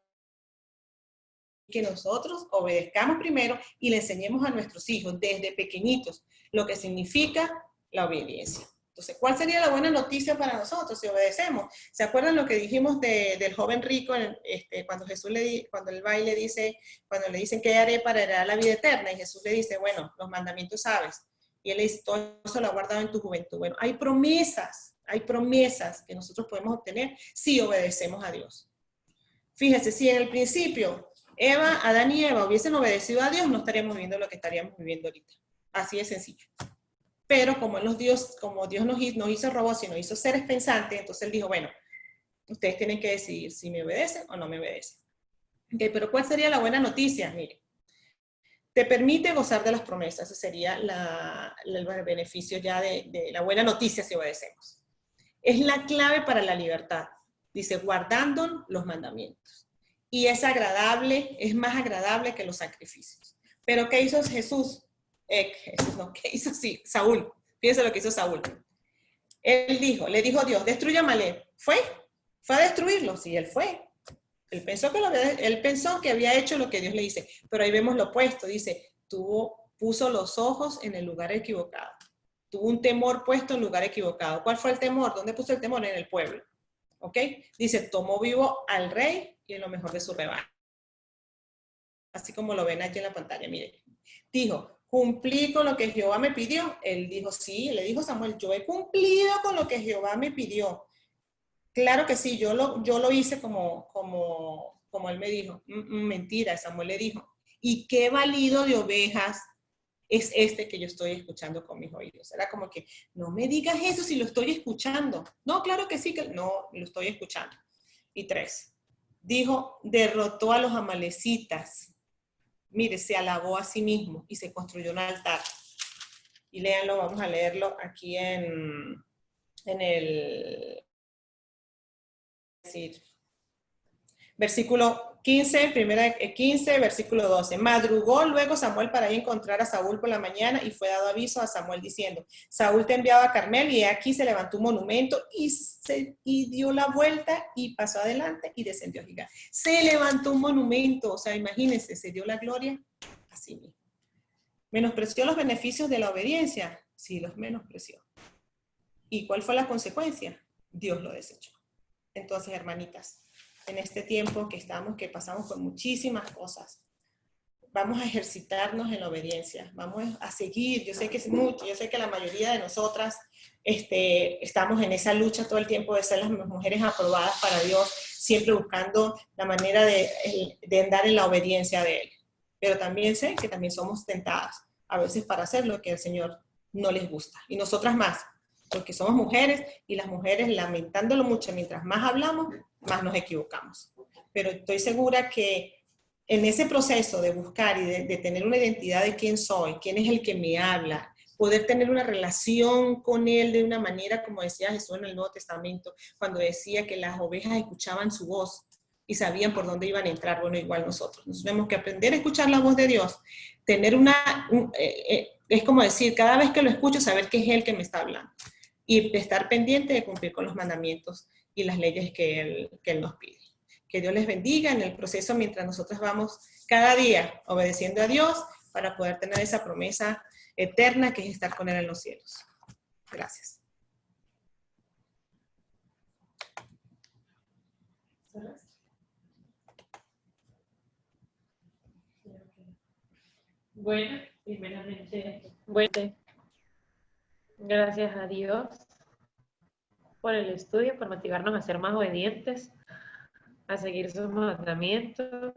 es que nosotros obedezcamos primero y le enseñemos a nuestros hijos desde pequeñitos lo que significa la obediencia. Entonces, ¿cuál sería la buena noticia para nosotros si obedecemos? ¿Se acuerdan lo que dijimos del joven rico cuando cuando el va y le dice, cuando le dicen qué haré para heredar la vida eterna? Y Jesús le dice, bueno, los mandamientos sabes. Y él le dice, todo eso lo ha guardado en tu juventud. Bueno, hay promesas que nosotros podemos obtener si obedecemos a Dios. Fíjese, si en el principio Adán y Eva hubiesen obedecido a Dios, no estaríamos viviendo lo que estaríamos viviendo ahorita. Así de sencillo. Pero como Dios nos hizo robots y nos hizo seres pensantes, entonces Él dijo, bueno, ustedes tienen que decidir si me obedecen o no me obedecen. Okay, pero ¿cuál sería la buena noticia? Mire, te permite gozar de las promesas. Ese sería el beneficio ya de la buena noticia si obedecemos. Es la clave para la libertad. Dice, guardando los mandamientos. Y es más agradable que los sacrificios. Pero ¿qué hizo Jesús? ¿Qué hizo Saúl? Fíjense lo que hizo Saúl. Le dijo Dios, destruya a Amalek. ¿Fue a destruirlo? Sí, él fue. Él pensó que había hecho lo que Dios le dice. Pero ahí vemos lo opuesto. Dice, puso los ojos en el lugar equivocado. Tuvo un temor puesto en el lugar equivocado. ¿Cuál fue el temor? ¿Dónde puso el temor? En el pueblo. ¿Ok? Dice, tomó vivo al rey y en lo mejor de su rebaño. Así como lo ven aquí en la pantalla, miren. Dijo, cumplí con lo que Jehová me pidió. Él dijo, sí, le dijo Samuel, yo he cumplido con lo que Jehová me pidió. Claro que sí, yo lo hice como como él me dijo, mentira, Samuel le dijo, ¿y qué balido de ovejas es este que yo estoy escuchando con mis oídos? Era como que, no me digas eso si lo estoy escuchando. No, claro que sí, que no, lo estoy escuchando. Y 3, dijo, derrotó a los amalecitas. Mire, se alabó a sí mismo y se construyó un altar. Y léanlo, vamos a leerlo aquí en el versículo 15, primera 15, versículo 12. Madrugó luego Samuel para ir a encontrar a Saúl por la mañana y fue dado aviso a Samuel diciendo, Saúl te enviaba a Carmel y aquí se levantó un monumento y dio la vuelta y pasó adelante y descendió a Gilgal. Se levantó un monumento, o sea, imagínense, se dio la gloria a sí mismo. ¿Menospreció los beneficios de la obediencia? Sí, los menospreció. ¿Y cuál fue la consecuencia? Dios lo desechó. Entonces, hermanitas, en este tiempo que estamos, que pasamos por muchísimas cosas, vamos a ejercitarnos en la obediencia, vamos a seguir, yo sé que es mucho, yo sé que la mayoría de nosotras estamos en esa lucha todo el tiempo de ser las mujeres aprobadas para Dios, siempre buscando la manera de andar en la obediencia de Él. Pero también sé que también somos tentadas, a veces para hacer lo que al Señor no les gusta. Y nosotras más, porque somos mujeres, y las mujeres, lamentándolo mucho, mientras más hablamos, más nos equivocamos. Pero estoy segura que en ese proceso de buscar y de tener una identidad de quién soy, quién es el que me habla, poder tener una relación con Él de una manera, como decía Jesús en el Nuevo Testamento, cuando decía que las ovejas escuchaban su voz y sabían por dónde iban a entrar, bueno, igual nosotros. Nos tenemos que aprender a escuchar la voz de Dios, tener es como decir, cada vez que lo escucho, saber que es Él que me está hablando y estar pendiente de cumplir con los mandamientos y las leyes que Él nos pide. Que Dios les bendiga en el proceso mientras nosotros vamos cada día obedeciendo a Dios para poder tener esa promesa eterna que es estar con Él en los cielos. Gracias. Bueno, primeramente, gracias a Dios por el estudio, por motivarnos a ser más obedientes, a seguir sus mandamientos.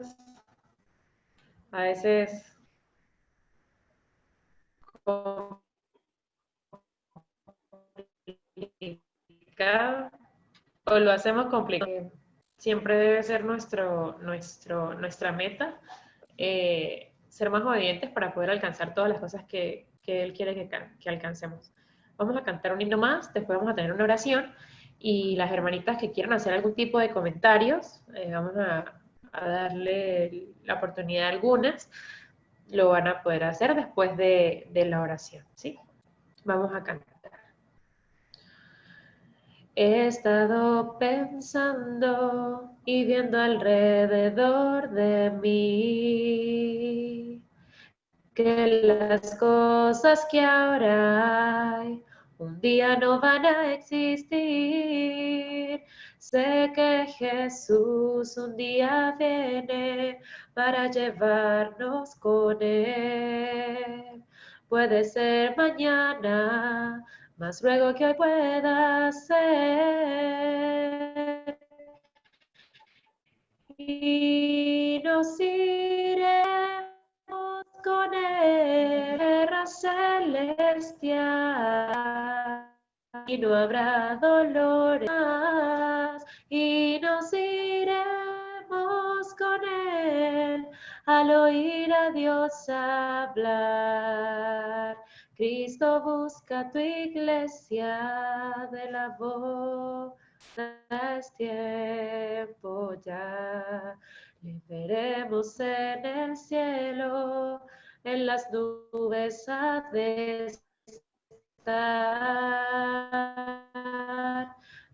A veces complicado, o lo hacemos complicado. Siempre debe ser nuestra meta, ser más obedientes para poder alcanzar todas las cosas que Él quiere que alcancemos. Vamos a cantar un himno más, después vamos a tener una oración, y las hermanitas que quieran hacer algún tipo de comentarios, vamos a darle la oportunidad a algunas, lo van a poder hacer después de la oración, ¿sí? Vamos a cantar. He estado pensando y viendo alrededor de mí que las cosas que ahora hay un día no van a existir. Sé que Jesús un día viene para llevarnos con Él. Puede ser mañana, mas ruego que hoy pueda ser. Y nos iremos con Él, tierra celestial, y no habrá dolores más, y nos iremos con Él al oír a Dios hablar. Cristo busca tu iglesia de la voz. Es tiempo ya, le veremos en el cielo, en las nubes ha de estar.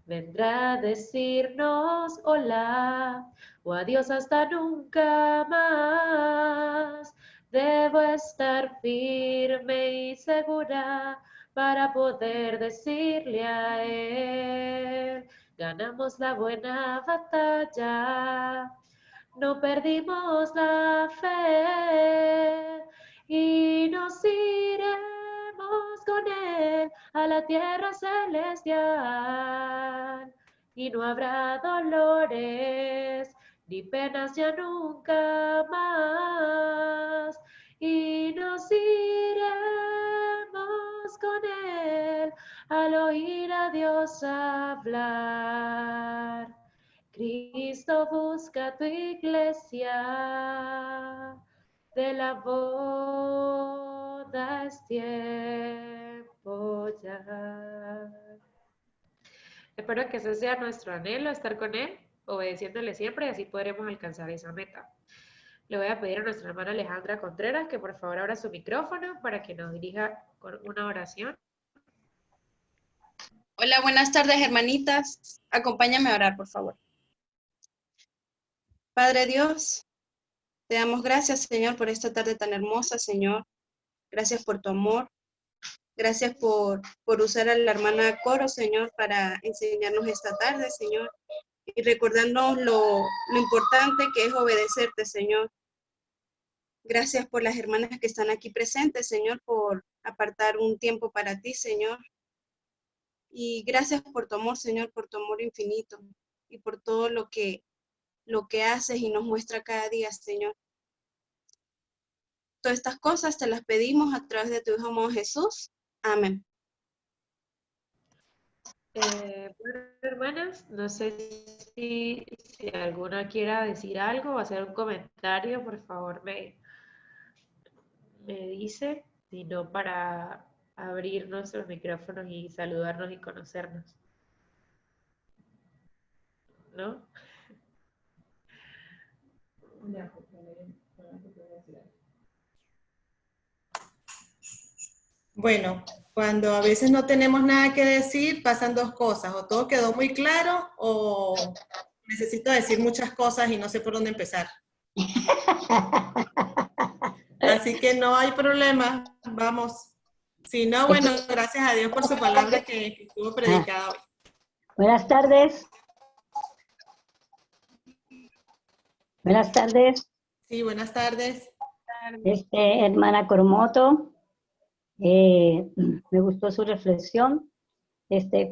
Vendrá a decirnos hola o adiós hasta nunca más. Debo estar firme y segura para poder decirle a Él: ganamos la buena batalla, no perdimos la fe y nos iremos con Él a la tierra celestial. Y no habrá dolores, ni penas ya nunca más, y nos iremos con Él al oír a Dios hablar. Cristo busca tu iglesia, de la boda es tiempo ya. Espero que ese sea nuestro anhelo, estar con Él, obedeciéndole siempre, y así podremos alcanzar esa meta. Le voy a pedir a nuestra hermana Alejandra Contreras que por favor abra su micrófono para que nos dirija con una oración. Hola, buenas tardes, hermanitas. Acompáñame a orar, por favor. Padre Dios, te damos gracias, Señor, por esta tarde tan hermosa, Señor. Gracias por tu amor. Gracias por usar a la hermana Coro, Señor, para enseñarnos esta tarde, Señor. Y recordarnos lo importante que es obedecerte, Señor. Gracias por las hermanas que están aquí presentes, Señor, por apartar un tiempo para ti, Señor. Y gracias por tu amor, Señor, por tu amor infinito y por todo lo que haces y nos muestra cada día, Señor. Todas estas cosas te las pedimos a través de tu Hijo amado Jesús. Amén. Bueno, hermanas, no sé si alguna quiera decir algo o hacer un comentario, por favor me dice, si no para abrir nuestros micrófonos y saludarnos y conocernos. ¿No? Bueno, cuando a veces no tenemos nada que decir, pasan dos cosas. O todo quedó muy claro o necesito decir muchas cosas y no sé por dónde empezar. Así que no hay problema. Vamos. Si no, bueno, gracias a Dios por su palabra que estuvo predicada hoy. Buenas tardes. Buenas tardes. Sí, buenas tardes. Hermana Coromoto. Me gustó su reflexión.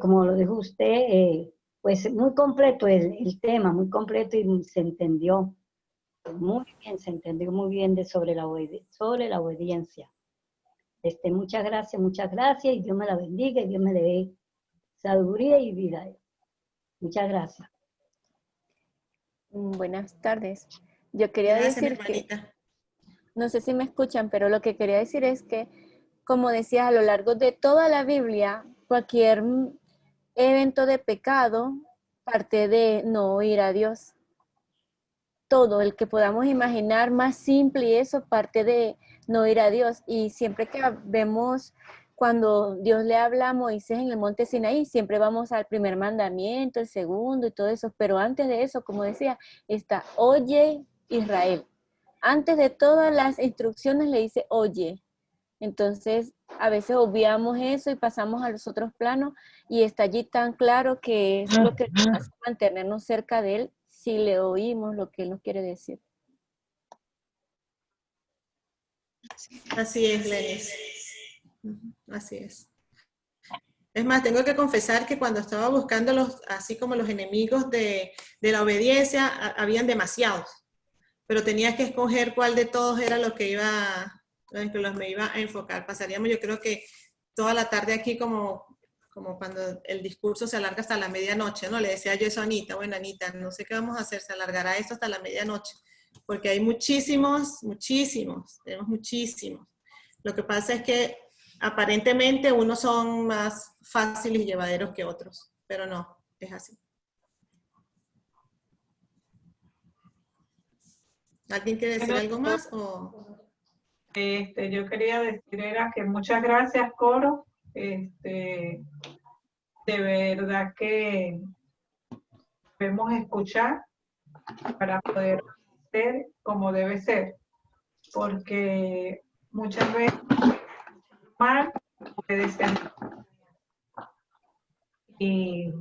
Como lo dijo usted, pues muy completo el tema, muy completo y se entendió muy bien, se entendió muy bien sobre la obediencia. Muchas gracias y Dios me la bendiga y Dios me le dé sabiduría y vida. Muchas gracias. Buenas tardes. Yo quería Gracias, decir hermanita. que, no sé si me escuchan, pero lo que quería decir es que, como decías, a lo largo de toda la Biblia, cualquier evento de pecado parte de no oír a Dios. Todo el que podamos imaginar más simple y eso parte de no oír a Dios. Y siempre que vemos cuando Dios le habla a Moisés en el monte Sinaí, siempre vamos al primer mandamiento, el segundo y todo eso. Pero antes de eso, como decía, está oye Israel. Antes de todas las instrucciones le dice oye. Entonces, a veces obviamos eso y pasamos a los otros planos y está allí tan claro que es lo que nos hace mantenernos cerca de Él si le oímos lo que Él nos quiere decir. Así es, Lenis. Así es. Es más, tengo que confesar que cuando estaba buscando así como los enemigos de la obediencia, habían demasiados. Pero tenía que escoger cuál de todos era lo que me iba a enfocar. Pasaríamos, yo creo que toda la tarde aquí como cuando el discurso se alarga hasta la medianoche, ¿no? Le decía yo eso a Anita, bueno, Anita, no sé qué vamos a hacer, se alargará esto hasta la medianoche, porque hay muchísimos, tenemos muchísimos. Lo que pasa es que aparentemente unos son más fáciles y llevaderos que otros, pero no, es así. ¿Alguien quiere decir algo más? Yo quería decir que muchas gracias, Coro. De verdad que debemos escuchar para poder ser como debe ser, porque muchas veces mal obedecemos y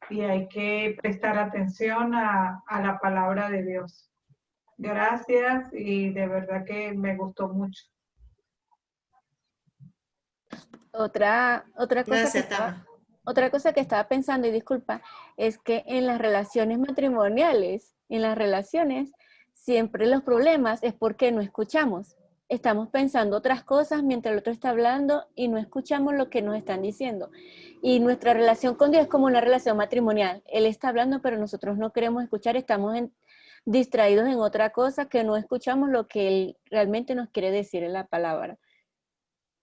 hay que prestar atención a la palabra de Dios. Gracias y de verdad que me gustó mucho. Otra cosa Gracias, que estaba, Tama. Otra cosa que estaba pensando, y disculpa, es que en las relaciones matrimoniales, en las relaciones, siempre los problemas es porque no escuchamos. Estamos pensando otras cosas mientras el otro está hablando y no escuchamos lo que nos están diciendo. Y nuestra relación con Dios es como una relación matrimonial. Él está hablando, pero nosotros no queremos escuchar, estamos distraídos en otra cosa que no escuchamos lo que Él realmente nos quiere decir en la palabra.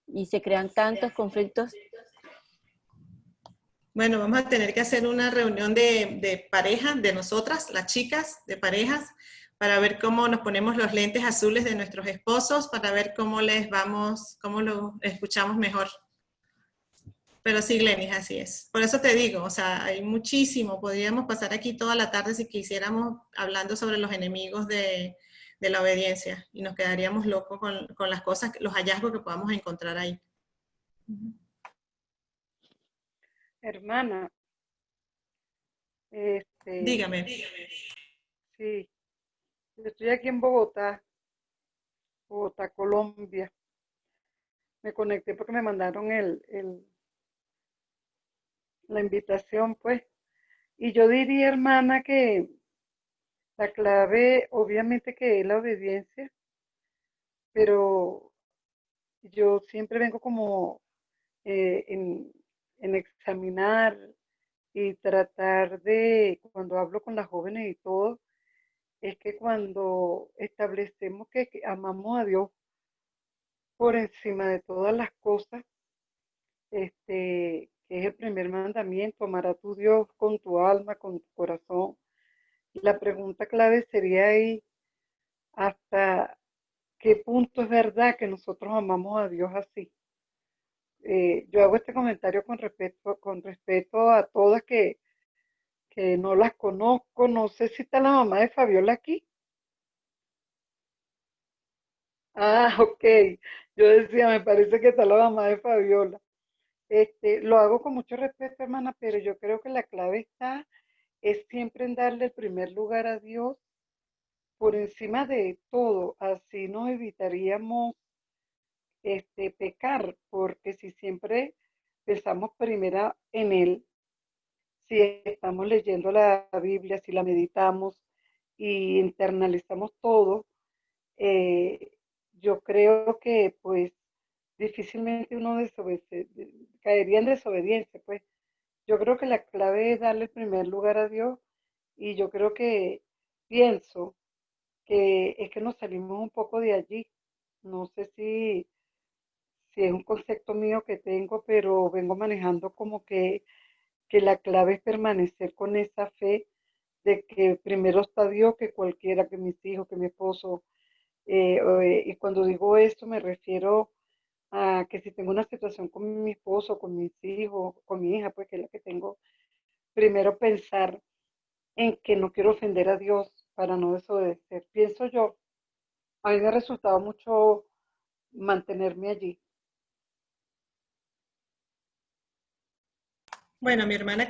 Y se crean tantos conflictos. Bueno, vamos a tener que hacer una reunión de pareja, de nosotras, las chicas, de parejas, para ver cómo nos ponemos los lentes azules de nuestros esposos, para ver cómo cómo lo escuchamos mejor. Pero sí, Glenis, así es. Por eso te digo, o sea, hay muchísimo. Podríamos pasar aquí toda la tarde si quisiéramos hablando sobre los enemigos de la obediencia y nos quedaríamos locos con las cosas, los hallazgos que podamos encontrar ahí. Hermana, Dígame. sí, yo estoy aquí en Bogotá, Colombia. Me conecté porque me mandaron la invitación, pues. Y yo diría, hermana, que la clave, obviamente que es la obediencia, pero yo siempre vengo como eh, en, en examinar y tratar de, cuando hablo con las jóvenes y todo, es que cuando establecemos que amamos a Dios por encima de todas las cosas, que es el primer mandamiento, amar a tu Dios con tu alma, con tu corazón. La pregunta clave sería ahí, ¿hasta qué punto es verdad que nosotros amamos a Dios así? Yo hago este comentario con respeto a todas que no las conozco. No sé si está la mamá de Fabiola aquí. Ah, ok. Yo decía, me parece que está la mamá de Fabiola. Lo hago con mucho respeto, hermana, pero yo creo que la clave es siempre en darle el primer lugar a Dios por encima de todo. Así nos evitaríamos pecar, porque si siempre pensamos primero en Él, si estamos leyendo la Biblia, si la meditamos y internalizamos todo, eh, yo creo que pues difícilmente uno caería en desobediencia, pues. Yo creo que la clave es darle el primer lugar a Dios y yo creo pienso que es que nos salimos un poco de allí. No sé si es un concepto mío que tengo, pero vengo manejando como que la clave es permanecer con esa fe de que primero está Dios que cualquiera, que mis hijos, que mi esposo. Y cuando digo esto me refiero a que si tengo una situación con mi esposo, con mis hijos, con mi hija, pues que es la que tengo, primero pensar en que no quiero ofender a Dios para no desobedecer. Pienso yo, a mí me ha resultado mucho mantenerme allí. Bueno, mi hermana